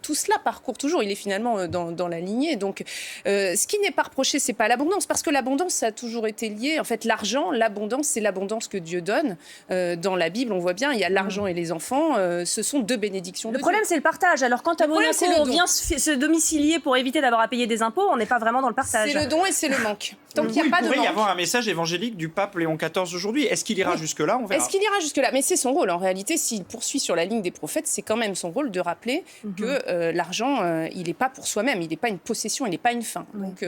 tout cela parcourt toujours. Il est finalement dans la lignée. Donc, ce qui n'est pas reproché, c'est pas l'abondance, parce que l'abondance, ça a toujours été lié. En fait, l'argent, l'abondance, c'est l'abondance que Dieu donne. Dans la Bible, on voit bien, il y a l'argent et les enfants. Ce sont deux bénédictions de Dieu. Le problème, c'est le partage. Alors, quand à Monaco, on vient se domicilier pour éviter d'avoir à payer des impôts, on n'est pas vraiment dans le partage. C'est le don et c'est le manque. Donc, il n'y a pas de manque. Il pourrait y avoir un message évangélique du pape Léon XIV aujourd'hui. Est-ce qu'il ira jusque-là ? On verra. Est-ce qu'il ira jusque-là ? Mais c'est son rôle. En réalité, s'il poursuit sur la ligne des prophètes, c'est quand même son rôle de rappeler que l'argent, il n'est pas pour soi-même, il n'est pas une possession, il n'est pas une fin. Donc,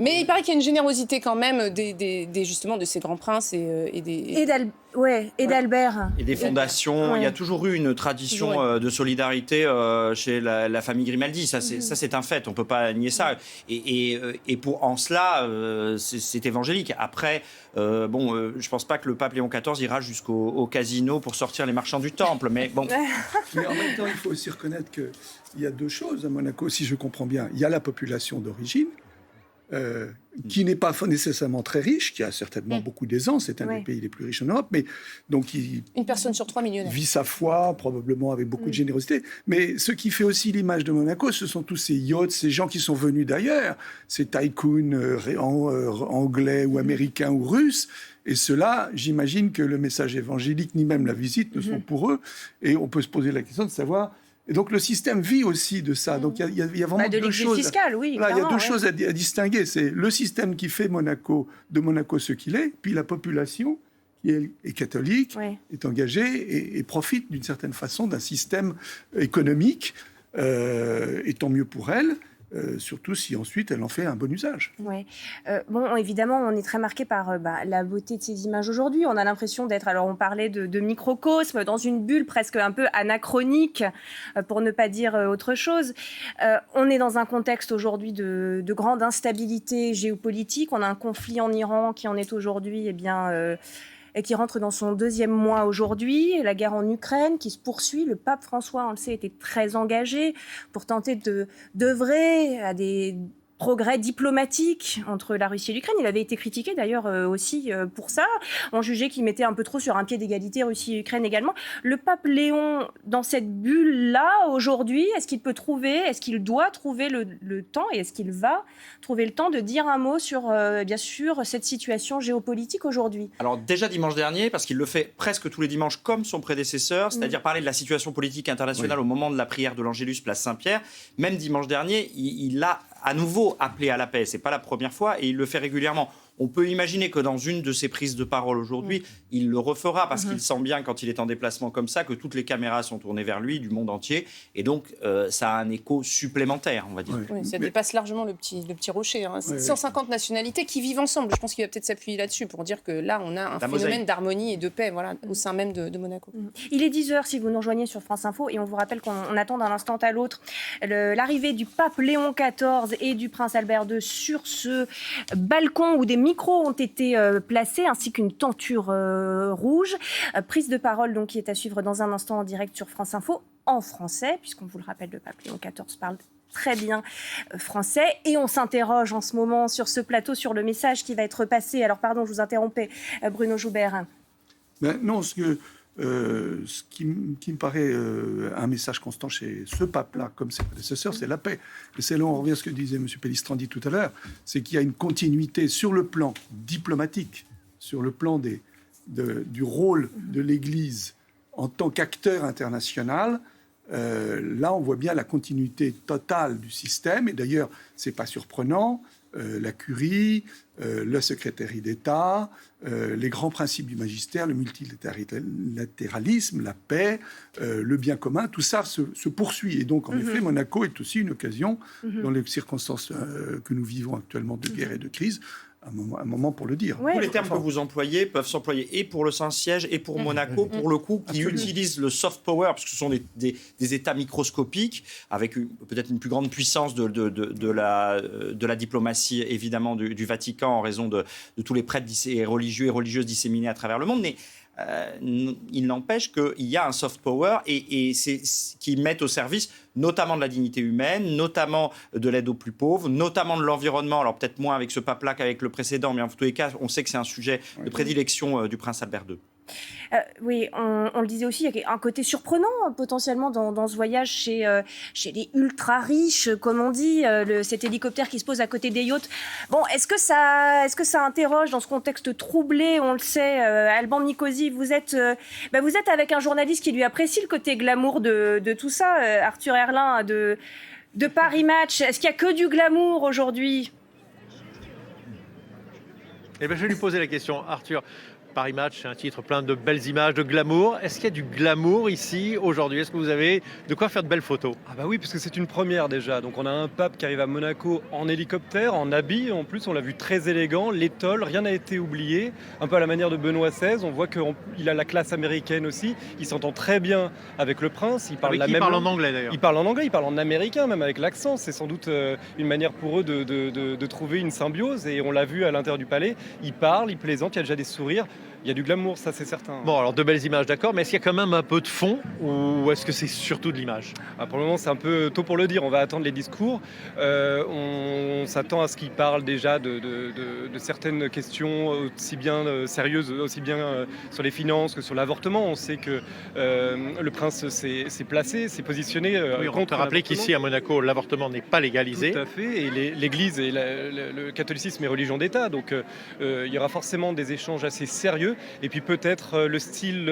mais il paraît qu'il y a une générosité quand même justement de ces grands princes et d'Albert. Et des fondations. Il y a toujours eu une tradition de solidarité chez la famille Grimaldi. Ça, c'est un fait. On ne peut pas nier ça. Et en cela, c'est évangélique. Après, je ne pense pas que le pape Léon XIV ira jusqu'au casino pour sortir les marchands du temple. Mais bon. Mais en même temps, il faut aussi reconnaître qu'il y a deux choses à Monaco, si je comprends bien. Il y a la population d'origine, qui n'est pas nécessairement très riche, qui a certainement beaucoup d'aisance, c'est un des pays les plus riches en Europe, mais donc une personne sur 3 millionnaires vit sa foi, probablement avec beaucoup de générosité. Mais ce qui fait aussi l'image de Monaco, ce sont tous ces yachts, ces gens qui sont venus d'ailleurs, ces tycoons anglais ou américains ou russes. Et ceux-là, j'imagine que le message évangélique, ni même la visite, ne sont pour eux. Et on peut se poser la question de savoir... Et donc le système vit aussi de ça. Donc il y a vraiment deux choses. Fiscal, oui. Là, il y a deux choses à distinguer. C'est le système qui fait de Monaco ce qu'il est, puis la population qui est catholique, est engagée et profite d'une certaine façon d'un système économique. Et tant mieux pour elle. Surtout si ensuite elle en fait un bon usage. Oui. Évidemment, on est très marqué par la beauté de ces images aujourd'hui. On a l'impression d'être, alors on parlait de microcosme, dans une bulle presque un peu anachronique, pour ne pas dire autre chose. On est dans un contexte aujourd'hui de grande instabilité géopolitique. On a un conflit en Iran qui en est aujourd'hui, et qui rentre dans son 2e mois aujourd'hui, la guerre en Ukraine qui se poursuit. Le pape François, on le sait, était très engagé pour tenter d'œuvrer à des progrès diplomatiques entre la Russie et l'Ukraine. Il avait été critiqué d'ailleurs aussi pour ça. On jugeait qu'il mettait un peu trop sur un pied d'égalité Russie et Ukraine également. Le pape Léon, dans cette bulle-là, aujourd'hui, est-ce qu'il doit trouver le temps, et est-ce qu'il va trouver le temps de dire un mot sur, bien sûr, cette situation géopolitique aujourd'hui ? Alors déjà dimanche dernier, parce qu'il le fait presque tous les dimanches comme son prédécesseur, c'est-à-dire parler de la situation politique internationale au moment de la prière de l'Angélus, place Saint-Pierre. Même dimanche dernier, il a à nouveau appelé à la paix. C'est pas la première fois et il le fait régulièrement. On peut imaginer que dans une de ses prises de parole aujourd'hui, il le refera parce qu'il sent bien quand il est en déplacement comme ça que toutes les caméras sont tournées vers lui du monde entier et donc ça a un écho supplémentaire, on va dire. Oui, ça dépasse largement le petit rocher. 150 nationalités qui vivent ensemble. Je pense qu'il va peut-être s'appuyer là-dessus pour dire que là, on a un phénomène d'harmonie et de paix au sein même de Monaco. Il est 10h si vous nous rejoignez sur France Info et on vous rappelle qu'on attend d'un instant à l'autre l'arrivée du pape Léon XIV et du prince Albert II sur ce balcon où des micros ont été placés ainsi qu'une tenture rouge. Prise de parole donc qui est à suivre dans un instant en direct sur France Info en français, puisqu'on vous le rappelle, le pape Léon XIV parle très bien français et on s'interroge en ce moment sur ce plateau sur le message qui va être passé. Alors pardon, je vous interrompais, Bruno Joubert. Non, ce qui me paraît un message constant chez ce pape-là, comme ses prédécesseurs, c'est la paix. Et c'est là où on revient à ce que disait M. Pellistrandi tout à l'heure, c'est qu'il y a une continuité sur le plan diplomatique, sur le plan du rôle de l'Église en tant qu'acteur international. Là, on voit bien la continuité totale du système. Et d'ailleurs, ce n'est pas surprenant. la curie, le secrétaire d'État, les grands principes du magistère, le multilatéralisme, la paix, le bien commun, tout ça se poursuit. Et donc, en effet, Monaco est aussi une occasion, dans les circonstances que nous vivons actuellement de guerre et de crise, un moment pour le dire. Tous les termes que vous employez peuvent s'employer et pour le Saint-Siège et pour Monaco, pour le coup, qui utilisent le soft power, parce que ce sont des États microscopiques, avec peut-être une plus grande puissance de la diplomatie, évidemment, du Vatican, en raison de tous les prêtres et religieux et religieuses disséminés à travers le monde. Mais il n'empêche qu'il y a un soft power et c'est qui met au service notamment de la dignité humaine, notamment de l'aide aux plus pauvres, notamment de l'environnement. Alors peut-être moins avec ce pape-là qu'avec le précédent, mais en tous les cas, on sait que c'est un sujet de prédilection du prince Albert II. Oui, on le disait aussi, il y a un côté surprenant potentiellement dans ce voyage chez les ultra riches, comme on dit, cet hélicoptère qui se pose à côté des yachts. Bon, est-ce que ça interroge dans ce contexte troublé? On le sait, Alban Nicosi, vous êtes avec un journaliste qui lui apprécie le côté glamour de tout ça, Arthur Herlin de Paris Match. Est-ce qu'il y a que du glamour aujourd'hui? Je vais lui poser la question, Arthur. Paris Match, c'est un titre plein de belles images, de glamour. Est-ce qu'il y a du glamour ici aujourd'hui? Est-ce que vous avez de quoi faire de belles photos? Ah bah oui, parce que c'est une première déjà. Donc on a un pape qui arrive à Monaco en hélicoptère, en habit. En plus, on l'a vu très élégant, l'étole, rien n'a été oublié. Un peu à la manière de Benoît XVI. On voit qu'il a la classe américaine aussi. Il s'entend très bien avec le prince. Il parle la même langue. En anglais d'ailleurs. Il parle en anglais, il parle en américain, même avec l'accent. C'est sans doute une manière pour eux de trouver une symbiose. Et on l'a vu à l'intérieur du palais. Il parle, il plaisante, il y a déjà des sourires. Il y a du glamour, ça c'est certain. Bon, alors de belles images, d'accord, mais est-ce qu'il y a quand même un peu de fond ou est-ce que c'est surtout de l'image? Pour le moment, c'est un peu tôt pour le dire. On va attendre les discours. On s'attend à ce qu'il parle déjà de certaines questions aussi bien sérieuses, aussi bien sur les finances que sur l'avortement. On sait que le prince s'est placé, s'est positionné on peut rappeler qu'ici à Monaco, l'avortement n'est pas légalisé. Tout à fait, et l'Église et le catholicisme est religion d'État. Donc il y aura forcément des échanges assez sérieux. Et puis peut-être le style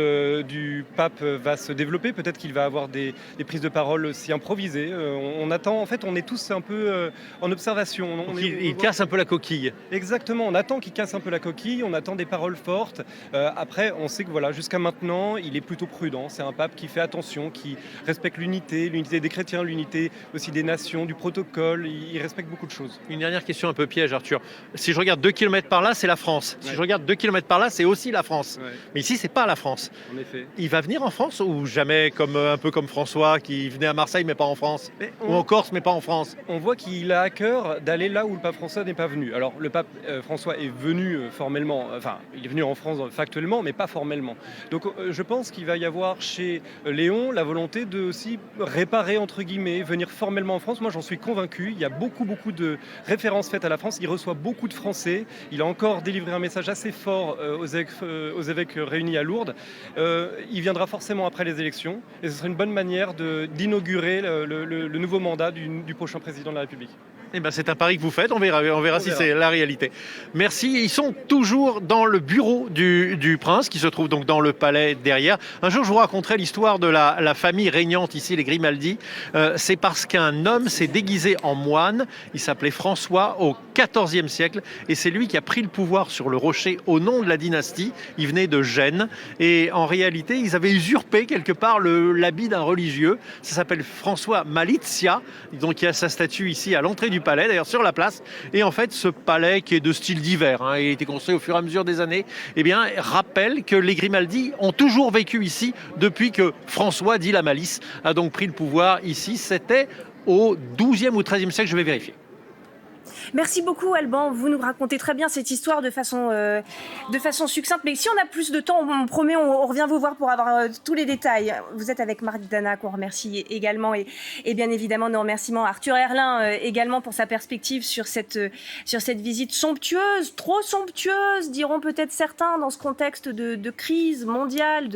du pape va se développer, peut-être qu'il va avoir des prises de parole aussi improvisées. On attend, en fait, on est tous un peu en observation. Il casse un peu la coquille. Exactement, on attend qu'il casse un peu la coquille, on attend des paroles fortes. Après, on sait que voilà, jusqu'à maintenant, il est plutôt prudent. C'est un pape qui fait attention, qui respecte l'unité des chrétiens, l'unité aussi des nations, du protocole. Il respecte beaucoup de choses. Une dernière question un peu piège, Arthur. Si je regarde 2 km par là, c'est la France. Si je regarde 2 km par là, c'est aussi la France. Ouais. Mais ici, c'est pas la France. En effet. Il va venir en France ou jamais, un peu comme François qui venait à Marseille mais pas en France, ou en Corse mais pas en France? On voit qu'il a à cœur d'aller là où le pape François n'est pas venu. Alors le pape François est venu formellement, enfin il est venu en France factuellement mais pas formellement. Donc je pense qu'il va y avoir chez Léon la volonté de aussi réparer entre guillemets, venir formellement en France. Moi j'en suis convaincu. Il y a beaucoup de références faites à la France. Il reçoit beaucoup de Français. Il a encore délivré un message assez fort aux évêques réunis à Lourdes. Il viendra forcément après les élections et ce sera une bonne manière d'inaugurer le nouveau mandat du prochain président de la République. Eh ben, c'est un pari que vous faites, on verra si c'est la réalité. Merci, ils sont toujours dans le bureau du prince, qui se trouve donc dans le palais derrière. Un jour, je vous raconterai l'histoire de la famille régnante ici, les Grimaldi. C'est parce qu'un homme s'est déguisé en moine, il s'appelait François au XIVe siècle, et c'est lui qui a pris le pouvoir sur le rocher au nom de la dynastie. Il venait de Gênes, et en réalité, ils avaient usurpé quelque part l'habit d'un religieux. Ça s'appelle François Malizia, donc il y a sa statue ici à l'entrée du palais, d'ailleurs sur la place. Et en fait, ce palais qui est de style divers, il a été construit au fur et à mesure des années, rappelle que les Grimaldi ont toujours vécu ici depuis que François dit la Malice a donc pris le pouvoir ici. C'était au XIIe ou XIIIe siècle, je vais vérifier. Merci beaucoup Alban, vous nous racontez très bien cette histoire de façon succincte, mais si on a plus de temps, on promet, on revient vous voir pour avoir tous les détails. Vous êtes avec Marc Dana qu'on remercie également et bien évidemment nos remerciements à Arthur Herlin également pour sa perspective sur cette visite somptueuse, trop somptueuse diront peut-être certains dans ce contexte de crise mondiale,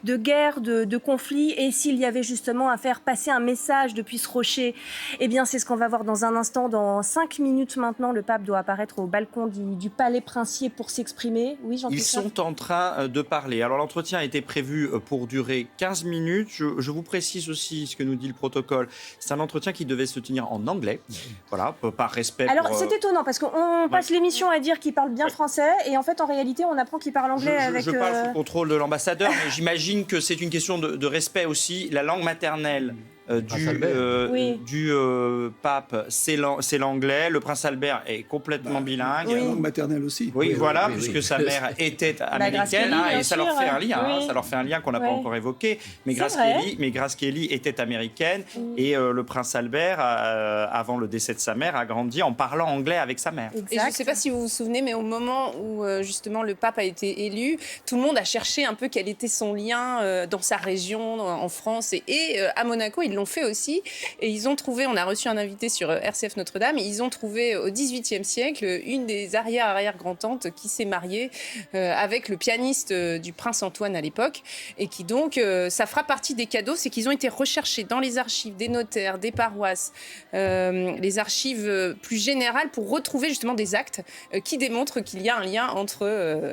de guerre, de conflit, et s'il y avait justement à faire passer un message depuis ce rocher, c'est ce qu'on va voir dans un instant, dans 5 minutes minutes maintenant, le pape doit apparaître au balcon du palais princier pour s'exprimer. Oui, Jean-Christophe ? Ils sont en train de parler. Alors l'entretien a été prévu pour durer 15 minutes. Je vous précise aussi ce que nous dit le protocole. C'est un entretien qui devait se tenir en anglais. Voilà, par respect. Alors c'est étonnant parce qu'on passe l'émission à dire qu'il parle bien français et en fait en réalité on apprend qu'il parle anglais Je parle sous le contrôle de l'ambassadeur, mais j'imagine que c'est une question de respect aussi. La langue maternelle du pape, c'est l'anglais. Le prince Albert est complètement bilingue. La langue maternelle aussi. Oui, voilà, puisque sa mère était américaine, et ça leur fait un lien. Ça leur fait un lien qu'on n'a pas encore évoqué. Mais Grace Kelly était américaine, et le prince Albert, avant le décès de sa mère, a grandi en parlant anglais avec sa mère. Et je ne sais pas si vous vous souvenez, mais au moment où justement le pape a été élu, tout le monde a cherché un peu quel était son lien dans sa région, en France et à Monaco. Ils l'ont fait aussi, et ils ont trouvé, on a reçu un invité sur RCF Notre-Dame, et ils ont trouvé au XVIIIe siècle une des arrière-grand-tantes qui s'est mariée avec le pianiste du prince Antoine à l'époque, et qui donc, ça fera partie des cadeaux, c'est qu'ils ont été recherchés dans les archives des notaires, des paroisses, les archives plus générales pour retrouver justement des actes qui démontrent qu'il y a un lien entre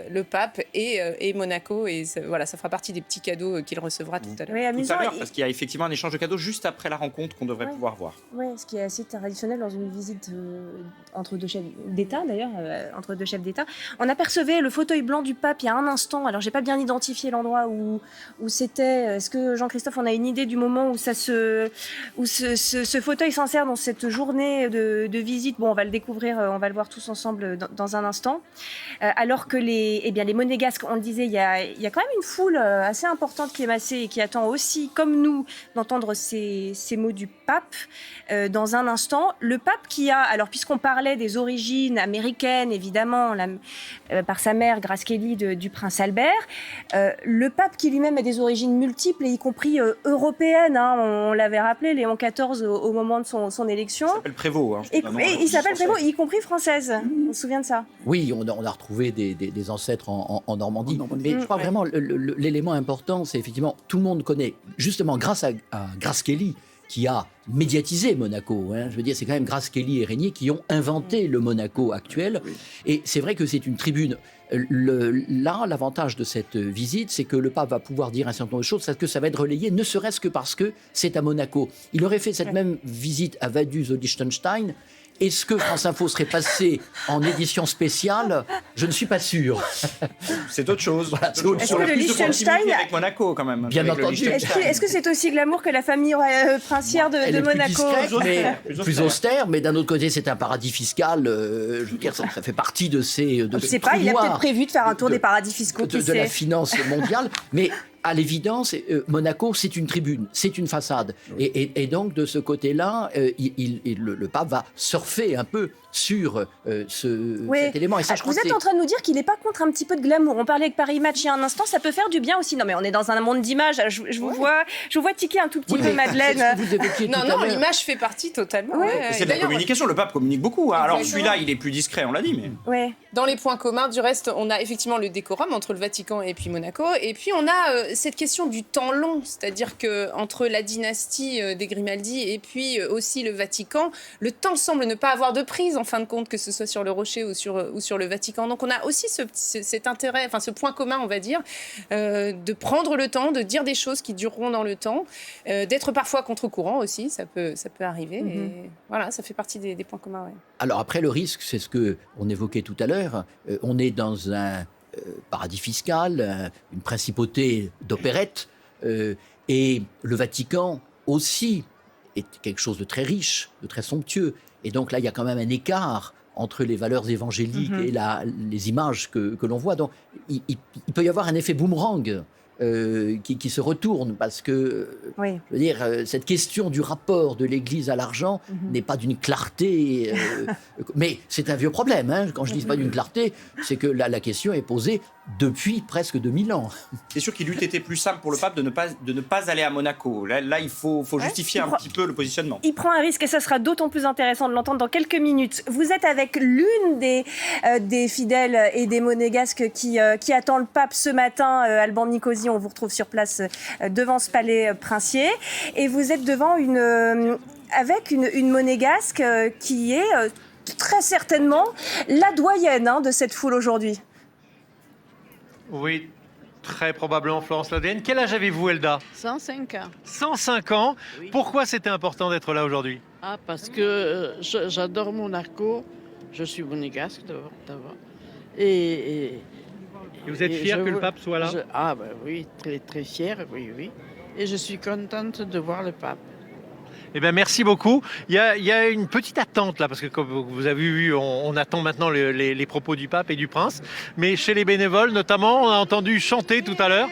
le pape et Monaco, et voilà, ça fera partie des petits cadeaux qu'il recevra tout à l'heure. Oui, amusant, tout à l'heure, parce qu'il y a effectivement un échange de cadeaux juste après la rencontre qu'on devrait pouvoir voir. Oui, ce qui est assez traditionnel dans une visite entre deux chefs d'État, d'ailleurs, entre deux chefs d'État. On apercevait le fauteuil blanc du pape il y a un instant. Alors, j'ai pas bien identifié l'endroit où c'était. Est-ce que, Jean-Christophe, on a une idée du moment où ce fauteuil s'insère dans cette journée de visite? Bon, on va le découvrir, on va le voir tous ensemble dans un instant. Alors que les monégasques, on le disait, il y a quand même une foule assez importante qui est massée et qui attend aussi, comme nous, d'entendre ces mots du pape. Dans un instant, le pape qui a, alors puisqu'on parlait des origines américaines, évidemment, par sa mère, Grace Kelly, du prince Albert, le pape qui lui-même a des origines multiples, et y compris européennes, hein, on l'avait rappelé, Léon XIV au moment de son élection. Il s'appelle Prévost. Il s'appelle Prévost, y compris française. On se souvient de ça? Oui, on a retrouvé des ancêtres en Normandie. Mais je crois vraiment l'élément important, c'est effectivement, tout le monde connaît, justement grâce à Grace Kelly, qui a médiatisé Monaco. Je veux dire, c'est quand même Grace Kelly et Régnier qui ont inventé le Monaco actuel. Et c'est vrai que c'est une tribune. Là, l'avantage de cette visite, c'est que le pape va pouvoir dire un certain nombre de choses, parce que ça va être relayé, ne serait-ce que parce que c'est à Monaco. Il aurait fait cette même visite à Vaduz au Liechtenstein. Est-ce que France Info serait passé en édition spéciale? Je ne suis pas sûr. C'est autre chose. Voilà, c'est autre Est-ce chose. que le Liechtenstein, avec Monaco quand même. Bien entendu. Est-ce que c'est aussi glamour que la famille princière de Monaco? Plus austère, mais d'un autre côté, c'est un paradis fiscal. Je veux dire, ça fait partie de ces. Je ne sais pas, il a peut-être prévu de faire un tour des paradis fiscaux. De la finance mondiale. Mais à l'évidence, Monaco, c'est une tribune, c'est une façade. Et donc, de ce côté-là, le pape va surfer un peu sur cet élément. Et ça, je crois vous êtes en train de nous dire qu'il n'est pas contre un petit peu de glamour. On parlait avec Paris Match il y a un instant, ça peut faire du bien aussi. Non, mais on est dans un monde d'images. Je vous vois tiquer un tout petit peu, Madeleine. Non, l'image fait partie totalement. C'est de la communication. Le pape communique beaucoup. Alors celui-là, il est plus discret, on l'a dit. Mais... Dans les points communs, du reste, on a effectivement le décorum entre le Vatican et puis Monaco. Et puis on a cette question du temps long, c'est-à-dire qu'entre la dynastie des Grimaldi et puis aussi le Vatican, le temps semble ne pas avoir de prise en fin de compte, que ce soit sur le Rocher ou sur le Vatican. Donc on a aussi cet intérêt, enfin ce point commun, on va dire, de prendre le temps, de dire des choses qui dureront dans le temps, d'être parfois contre-courant aussi, ça peut arriver. Et voilà, ça fait partie des points communs. Ouais. Alors après, le risque, c'est ce qu'on évoquait tout à l'heure. On est dans un paradis fiscal, une principauté d'opérette, et le Vatican aussi est quelque chose de très riche, de très somptueux. Et donc là, il y a quand même un écart entre les valeurs évangéliques et les images que l'on voit. Donc il peut y avoir un effet boomerang qui se retourne, parce que je veux dire, cette question du rapport de l'Église à l'argent n'est pas d'une clarté, mais c'est un vieux problème. Quand je dis pas d'une clarté, c'est que la question est posée depuis presque 2000 ans. C'est sûr qu'il eût été plus simple pour le pape de ne pas aller à Monaco. Là il faut justifier un petit peu le positionnement. Il prend un risque, et ça sera d'autant plus intéressant de l'entendre dans quelques minutes. Vous êtes avec l'une des fidèles et des monégasques qui attend le pape ce matin, Alban Nicosie. On vous retrouve sur place devant ce palais princier. Et vous êtes devant avec une monégasque qui très certainement la doyenne de cette foule aujourd'hui. Oui, très probablement Florence Laudenne. Quel âge avez-vous, Elda? 105 ans. 105 ans. Oui. Pourquoi c'était important d'être là aujourd'hui? Ah, parce que j'adore Monaco. Je suis monégasque d'abord. Et vous êtes fier que le pape soit là? Ah, ben oui, très, très fier, oui. Et je suis contente de voir le pape. Eh bien, merci beaucoup. Il y a une petite attente là, parce que comme vous avez vu, on attend maintenant les propos du pape et du prince. Mais chez les bénévoles, notamment, on a entendu chanter tout à l'heure.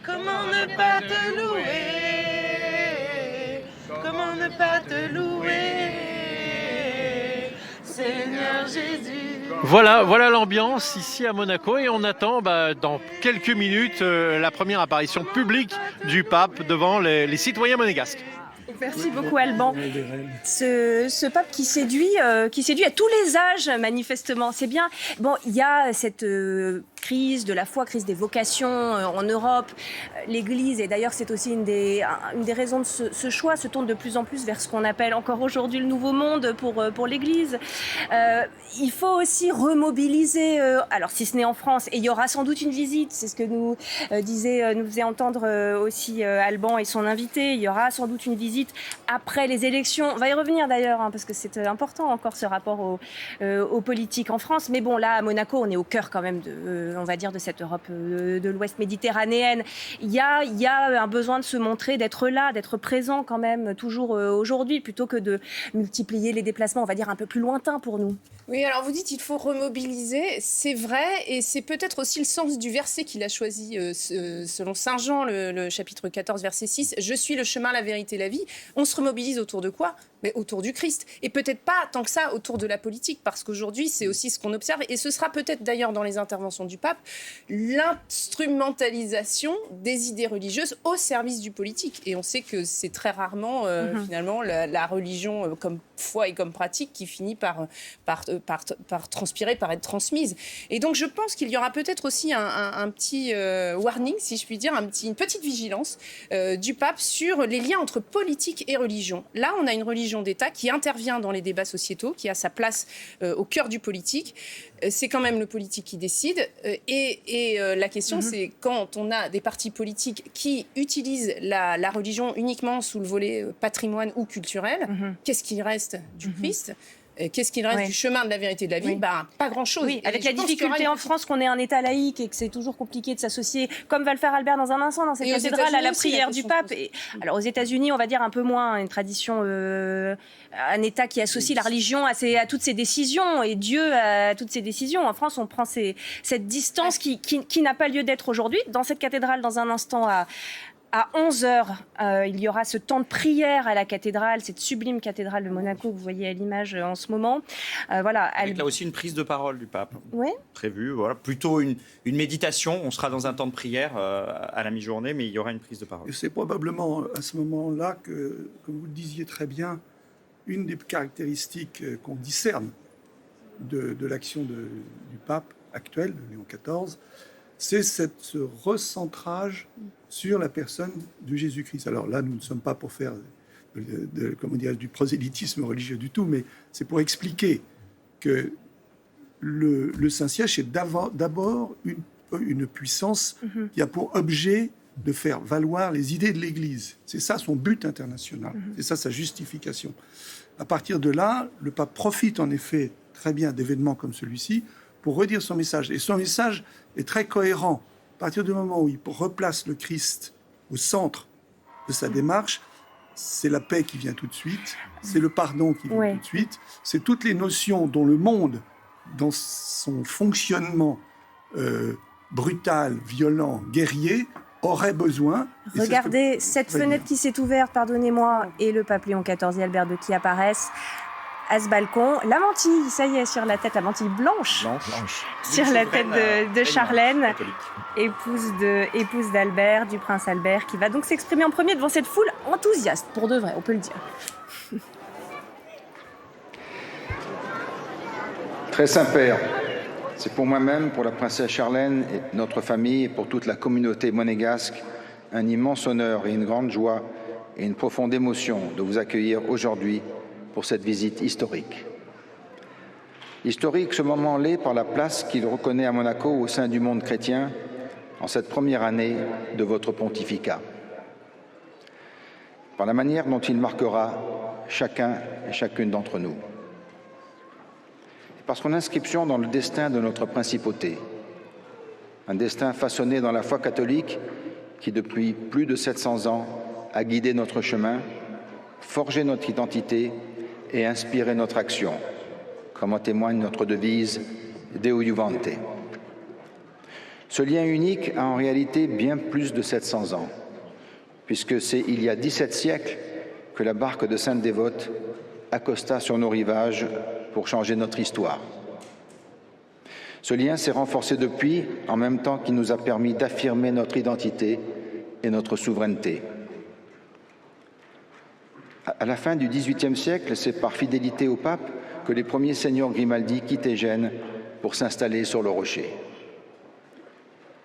Comment ne pas te louer? Comment ne pas te louer? Seigneur Jésus. Voilà l'ambiance ici à Monaco et on attend dans quelques minutes la première apparition publique du pape devant les citoyens monégasques. Merci beaucoup Alban. Ce pape qui séduit à tous les âges manifestement. C'est bien. Bon, il y a cette crise de la foi, crise des vocations en Europe. L'Église, et d'ailleurs c'est aussi une des raisons de ce choix, se tourne de plus en plus vers ce qu'on appelle encore aujourd'hui le nouveau monde pour l'Église. Il faut aussi remobiliser, alors si ce n'est en France, et il y aura sans doute une visite, c'est ce que nous faisait entendre aussi Alban et son invité, il y aura sans doute une visite après les élections. On va y revenir d'ailleurs, parce que c'est important encore ce rapport aux politiques en France. Mais bon, là, à Monaco, on est au cœur quand même on va dire, de cette Europe de l'Ouest méditerranéenne. Il y a un besoin de se montrer, d'être là, d'être présent quand même, toujours aujourd'hui, plutôt que de multiplier les déplacements, on va dire, un peu plus lointains pour nous. Oui, alors vous dites qu'il faut remobiliser, c'est vrai, et c'est peut-être aussi le sens du verset qu'il a choisi selon Saint Jean, le chapitre 14, verset 6. « Je suis le chemin, la vérité, la vie ». On se remobilise autour de quoi ? Mais autour du Christ. Et peut-être pas tant que ça autour de la politique, parce qu'aujourd'hui, c'est aussi ce qu'on observe, et ce sera peut-être d'ailleurs dans les interventions du pape, l'instrumentalisation des idées religieuses au service du politique. Et on sait que c'est très rarement, finalement, la religion comme foi et comme pratique qui finit par transpirer, par être transmise. Et donc, je pense qu'il y aura peut-être aussi un petit warning, si je puis dire, une petite vigilance du pape sur les liens entre politique et religion. Là, on a une religion d'État qui intervient dans les débats sociétaux, qui a sa place au cœur du politique. C'est quand même le politique qui décide. Et la question, c'est quand on a des partis politiques qui utilisent la religion uniquement sous le volet patrimoine ou culturel, qu'est-ce qu'il reste du Christ ? Qu'est-ce qu'il reste du chemin de la vérité de la vie ? Pas grand-chose. Oui, avec la difficulté en France qu'on est un État laïque et que c'est toujours compliqué de s'associer, comme va le faire Albert dans un instant, dans cette cathédrale, à la prière du pape. Alors aux États-Unis, on va dire un peu moins, une tradition, un État qui associe la religion à toutes ses décisions et Dieu à toutes ses décisions. En France, on prend cette distance qui n'a pas lieu d'être aujourd'hui. Dans cette cathédrale, dans un instant, à 11h, il y aura ce temps de prière à la cathédrale, cette sublime cathédrale de Monaco que vous voyez à l'image en ce moment. Voilà. Avec là aussi une prise de parole du pape prévue. Voilà. Plutôt une méditation. On sera dans un temps de prière à la mi-journée, mais il y aura une prise de parole. Et c'est probablement à ce moment-là que, comme vous le disiez très bien, une des caractéristiques qu'on discerne de l'action du pape actuel, de Léon XIV, c'est ce recentrage sur la personne de Jésus-Christ. Alors là, nous ne sommes pas pour faire du prosélytisme religieux du tout, mais c'est pour expliquer que le Saint-Siège est d'abord une puissance qui a pour objet de faire valoir les idées de l'Église. C'est ça son but international, c'est ça sa justification. À partir de là, le pape profite en effet très bien d'événements comme celui-ci pour redire son message. Et son message est très cohérent. À partir du moment où il replace le Christ au centre de sa démarche, c'est la paix qui vient tout de suite, c'est le pardon qui vient tout de suite, c'est toutes les notions dont le monde, dans son fonctionnement brutal, violent, guerrier, aurait besoin. Regardez cette fenêtre qui s'est ouverte, pardonnez-moi, et le pape Léon XIV et Albert II qui apparaissent à ce balcon. La mantille, ça y est, sur la tête, la mantille blanche. Sur la tête de Charlène, épouse d'Albert, du prince Albert, qui va donc s'exprimer en premier devant cette foule enthousiaste, pour de vrai, on peut le dire. Très Saint-Père, c'est pour moi-même, pour la princesse Charlène, et notre famille et pour toute la communauté monégasque, un immense honneur et une grande joie et une profonde émotion de vous accueillir aujourd'hui pour cette visite historique. Historique, ce moment l'est par la place qu'il reconnaît à Monaco au sein du monde chrétien en cette première année de votre pontificat. Par la manière dont il marquera chacun et chacune d'entre nous. Et par son inscription dans le destin de notre principauté, un destin façonné dans la foi catholique qui, depuis plus de 700 ans, a guidé notre chemin, forgé notre identité et inspiré notre action, comme en témoigne notre devise « Deo Juvante ». Ce lien unique a en réalité bien plus de 700 ans, puisque c'est il y a 17 siècles que la barque de Sainte Dévote accosta sur nos rivages pour changer notre histoire. Ce lien s'est renforcé depuis, en même temps qu'il nous a permis d'affirmer notre identité et notre souveraineté. À la fin du XVIIIe siècle, c'est par fidélité au pape que les premiers seigneurs Grimaldi quittaient Gênes pour s'installer sur le rocher.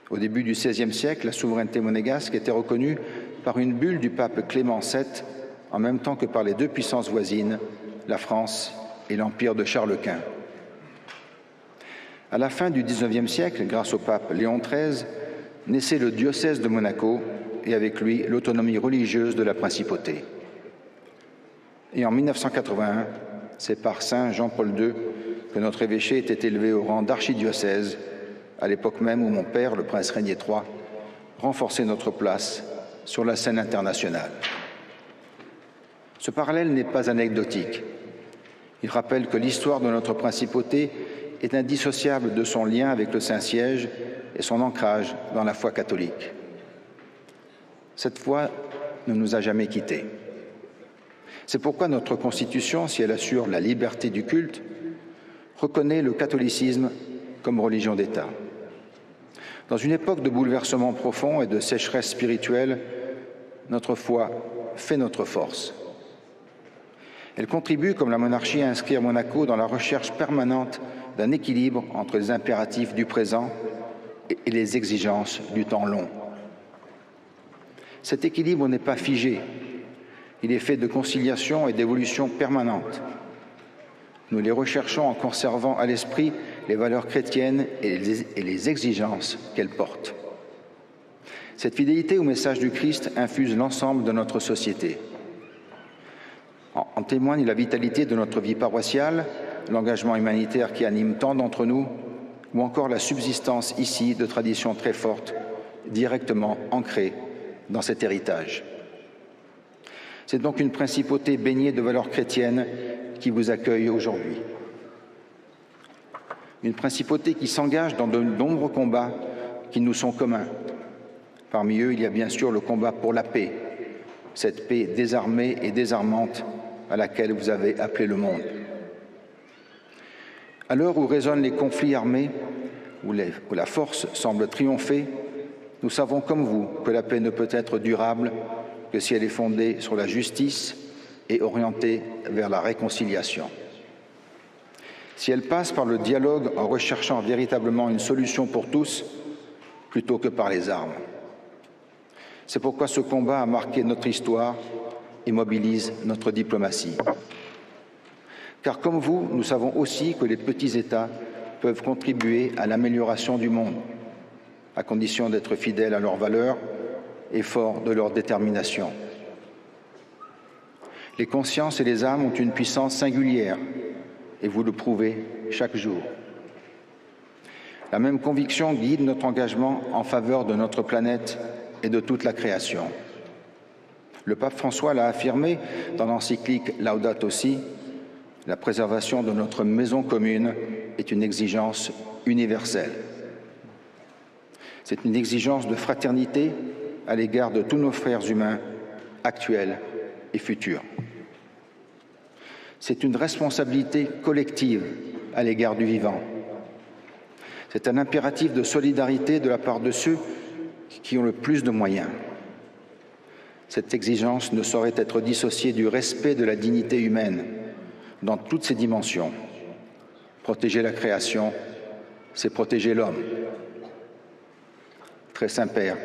Au début du XVIe siècle, la souveraineté monégasque était reconnue par une bulle du pape Clément VII, en même temps que par les deux puissances voisines, la France et l'empire de Charles Quint. À la fin du XIXe siècle, grâce au pape Léon XIII, naissait le diocèse de Monaco et avec lui l'autonomie religieuse de la principauté. Et en 1981, c'est par Saint Jean-Paul II que notre évêché était élevé au rang d'archidiocèse, à l'époque même où mon père, le prince Régnier III, renforçait notre place sur la scène internationale. Ce parallèle n'est pas anecdotique. Il rappelle que l'histoire de notre principauté est indissociable de son lien avec le Saint-Siège et son ancrage dans la foi catholique. Cette foi ne nous a jamais quittés. C'est pourquoi notre Constitution, si elle assure la liberté du culte, reconnaît le catholicisme comme religion d'État. Dans une époque de bouleversements profonds et de sécheresse spirituelle, notre foi fait notre force. Elle contribue, comme la monarchie, à inscrire Monaco dans la recherche permanente d'un équilibre entre les impératifs du présent et les exigences du temps long. Cet équilibre n'est pas figé. Il est fait de conciliation et d'évolution permanentes. Nous les recherchons en conservant à l'esprit les valeurs chrétiennes et les exigences qu'elles portent. Cette fidélité au message du Christ infuse l'ensemble de notre société. En témoigne la vitalité de notre vie paroissiale, l'engagement humanitaire qui anime tant d'entre nous, ou encore la subsistance ici de traditions très fortes, directement ancrées dans cet héritage. C'est donc une principauté baignée de valeurs chrétiennes qui vous accueille aujourd'hui. Une principauté qui s'engage dans de nombreux combats qui nous sont communs. Parmi eux, il y a bien sûr le combat pour la paix, cette paix désarmée et désarmante à laquelle vous avez appelé le monde. À l'heure où résonnent les conflits armés, où la force semble triompher, nous savons comme vous que la paix ne peut être durable que si elle est fondée sur la justice et orientée vers la réconciliation. Si elle passe par le dialogue en recherchant véritablement une solution pour tous, plutôt que par les armes. C'est pourquoi ce combat a marqué notre histoire et mobilise notre diplomatie. Car comme vous, nous savons aussi que les petits États peuvent contribuer à l'amélioration du monde, à condition d'être fidèles à leurs valeurs et forts de leur détermination. Les consciences et les âmes ont une puissance singulière, et vous le prouvez chaque jour. La même conviction guide notre engagement en faveur de notre planète et de toute la création. Le pape François l'a affirmé dans l'encyclique Laudato Si, la préservation de notre maison commune est une exigence universelle. C'est une exigence de fraternité à l'égard de tous nos frères humains, actuels et futurs. C'est une responsabilité collective à l'égard du vivant. C'est un impératif de solidarité de la part de ceux qui ont le plus de moyens. Cette exigence ne saurait être dissociée du respect de la dignité humaine dans toutes ses dimensions. Protéger la création, c'est protéger l'homme. Très Saint-Père,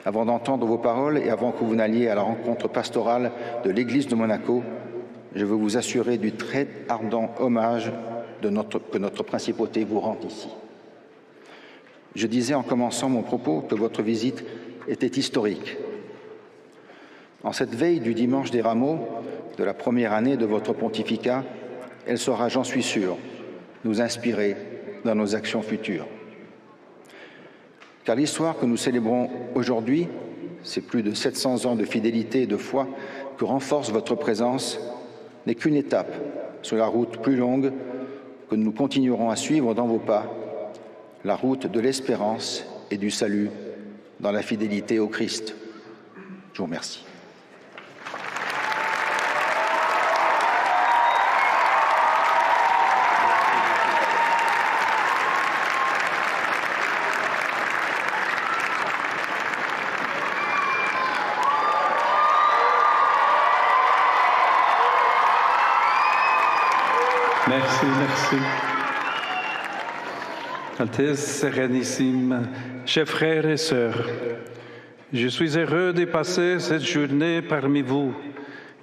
avant d'entendre vos paroles et avant que vous n'alliez à la rencontre pastorale de l'Église de Monaco, je veux vous assurer du très ardent hommage que notre principauté vous rend ici. Je disais en commençant mon propos que votre visite était historique. En cette veille du dimanche des Rameaux, de la première année de votre pontificat, elle saura, j'en suis sûr, nous inspirer dans nos actions futures. Car l'histoire que nous célébrons aujourd'hui, ces plus de 700 ans de fidélité et de foi que renforce votre présence, n'est qu'une étape sur la route plus longue que nous continuerons à suivre dans vos pas, la route de l'espérance et du salut dans la fidélité au Christ. Je vous remercie. Merci, merci. Altesse Sérénissime, chers frères et sœurs, je suis heureux de passer cette journée parmi vous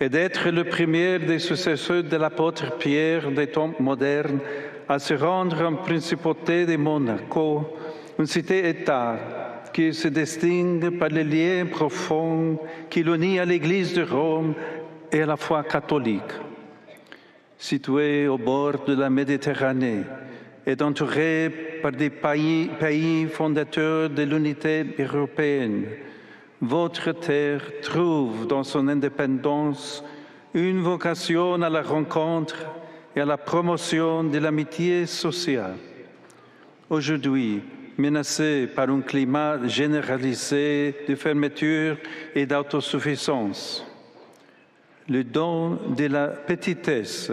et d'être le premier des successeurs de l'apôtre Pierre des temps modernes à se rendre en principauté de Monaco, une cité-État qui se distingue par les liens profonds qui l'unit à l'Église de Rome et à la foi catholique. Situé au bord de la Méditerranée et entouré par des pays fondateurs de l'unité européenne, votre terre trouve dans son indépendance une vocation à la rencontre et à la promotion de l'amitié sociale. Aujourd'hui, menacée par un climat généralisé de fermeture et d'autosuffisance, le don de la petitesse,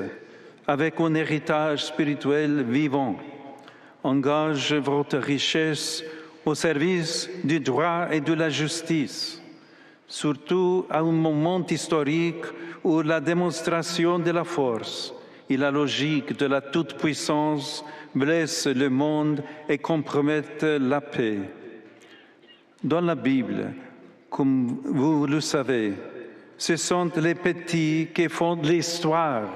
avec un héritage spirituel vivant, engage votre richesse au service du droit et de la justice, surtout à un moment historique où la démonstration de la force et la logique de la toute-puissance blessent le monde et compromettent la paix. Dans la Bible, comme vous le savez, ce sont les petits qui font l'histoire.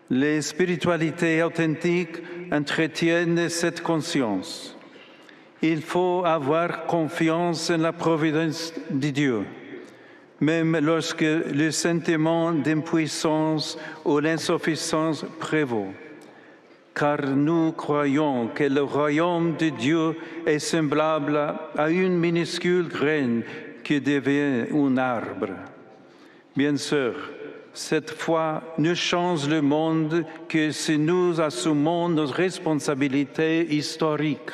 Les spiritualités authentiques entretiennent cette conscience. Il faut avoir confiance en la providence de Dieu, même lorsque le sentiment d'impuissance ou l'insuffisance prévaut. Car nous croyons que le royaume de Dieu est semblable à une minuscule graine qui devient un arbre. Bien sûr, cette foi ne change le monde que si nous assumons nos responsabilités historiques.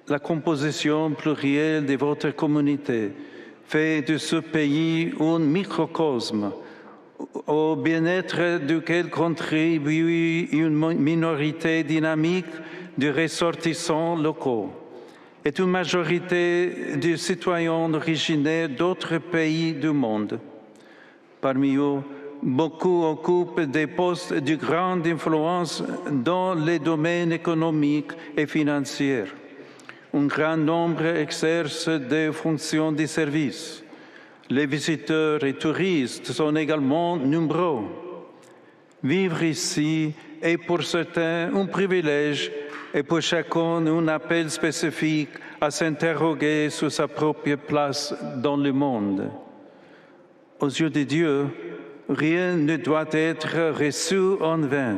La composition plurielle de votre communauté fait de ce pays un microcosme au bien-être duquel contribue une minorité dynamique de ressortissants locaux et une majorité de citoyens originaires d'autres pays du monde. Parmi eux, beaucoup occupent des postes de grande influence dans les domaines économiques et financiers. Un grand nombre exercent des fonctions de service. Les visiteurs et touristes sont également nombreux. Vivre ici est pour certains un privilège et pour chacun un appel spécifique à s'interroger sur sa propre place dans le monde. Aux yeux de Dieu, rien ne doit être reçu en vain.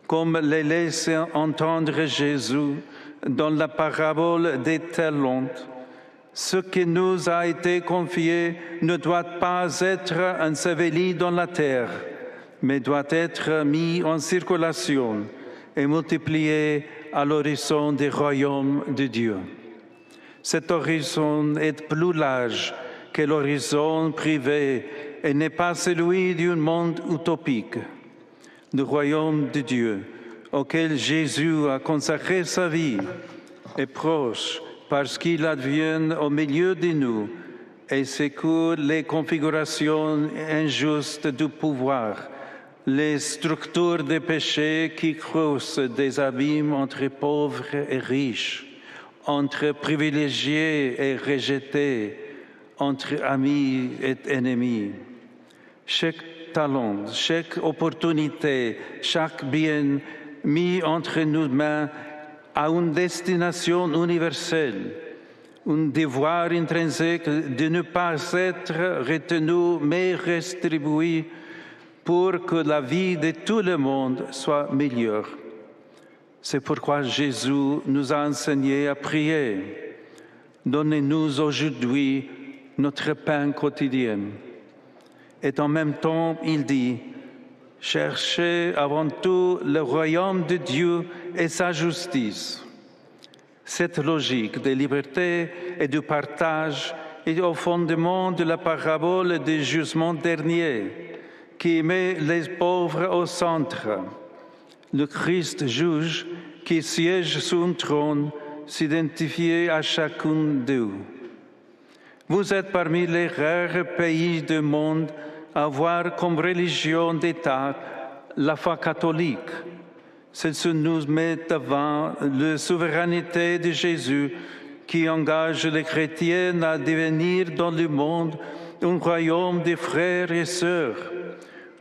Comme le laisse entendre Jésus dans la parabole des talents, ce qui nous a été confié ne doit pas être enseveli dans la terre, mais doit être mis en circulation et multiplié à l'horizon du royaume de Dieu. Cet horizon est plus large que l'horizon privé et n'est pas celui d'un monde utopique. Le royaume de Dieu, auquel Jésus a consacré sa vie, est proche parce qu'il advient au milieu de nous et secoue les configurations injustes du pouvoir, les structures de péché qui creusent des abîmes entre pauvres et riches, entre privilégiés et rejetés, entre amis et ennemis. Chaque chaque talent, chaque opportunité, chaque bien mis entre nos mains a une destination universelle, un devoir intrinsèque de ne pas être retenu mais distribué pour que la vie de tout le monde soit meilleure. C'est pourquoi Jésus nous a enseigné à prier. Donnez-nous aujourd'hui notre pain quotidien. Et en même temps, il dit, cherchez avant tout le royaume de Dieu et sa justice. Cette logique de liberté et de partage est au fondement de la parabole du jugement dernier, qui met les pauvres au centre. Le Christ juge qui siège sur un trône s'identifie à chacun d'eux. Vous êtes parmi les rares pays du monde à avoir comme religion d'État la foi catholique. Celle-ci nous met devant la souveraineté de Jésus qui engage les chrétiens à devenir dans le monde un royaume de frères et sœurs.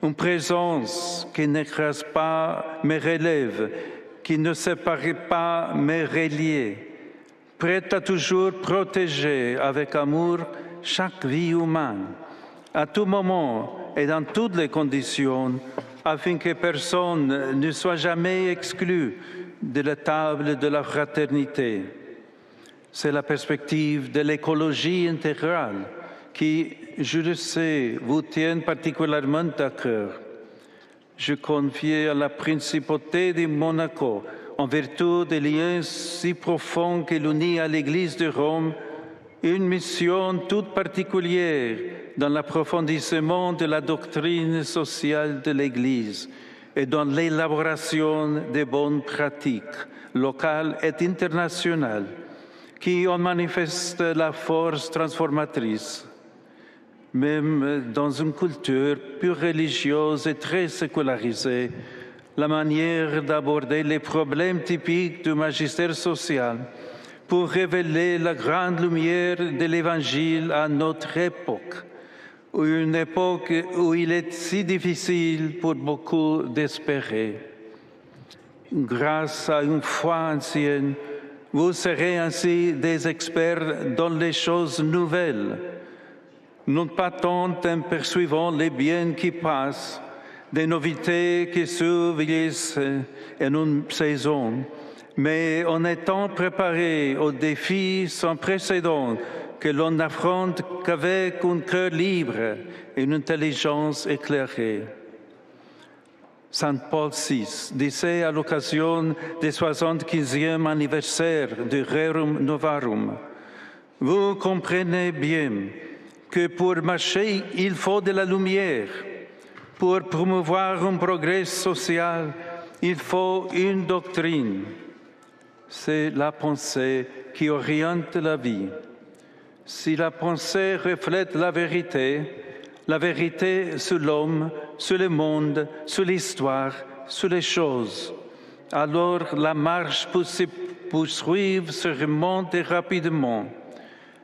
Une présence qui n'écrase pas mais relève, qui ne sépare pas mais relie, prête à toujours protéger avec amour chaque vie humaine, à tout moment et dans toutes les conditions, afin que personne ne soit jamais exclu de la table de la fraternité. C'est la perspective de l'écologie intégrale qui, je le sais, vous tient particulièrement à cœur. Je confie à la principauté de Monaco, en vertu des liens si profonds qui l'unit à l'Église de Rome, une mission toute particulière dans l'approfondissement de la doctrine sociale de l'Église et dans l'élaboration des bonnes pratiques locales et internationales qui en manifestent la force transformatrice. Même dans une culture plus religieuse et très sécularisée, la manière d'aborder les problèmes typiques du magistère social pour révéler la grande lumière de l'Évangile à notre époque, une époque où il est si difficile pour beaucoup d'espérer. Grâce à une foi ancienne, vous serez ainsi des experts dans les choses nouvelles, non pas tant en percevant les biens qui passent, des novités qui survieillissent en une saison, mais en étant préparés aux défis sans précédent que l'on n'affronte qu'avec un cœur libre et une intelligence éclairée. Saint Paul VI disait à l'occasion du 75e anniversaire du Rerum Novarum, « Vous comprenez bien que pour marcher, il faut de la lumière. Pour promouvoir un progrès social, il faut une doctrine. » C'est la pensée qui oriente la vie. Si la pensée reflète la vérité sur l'homme, sur le monde, sur l'histoire, sur les choses, alors la marche peut se poursuivre, se remonter rapidement.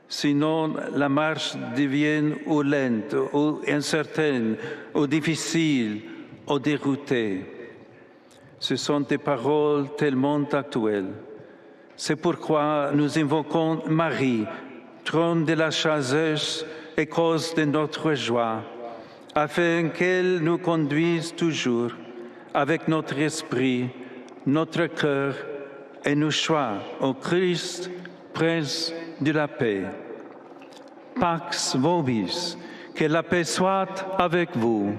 Sinon, la marche devient ou lente, ou incertaine, ou difficile, ou déroutée. Ce sont des paroles tellement actuelles. C'est pourquoi nous invoquons Marie, trône de la sagesse et cause de notre joie, afin qu'elle nous conduise toujours avec notre esprit, notre cœur et nos choix au Christ, Prince de la paix. Pax vobis, que la paix soit avec vous.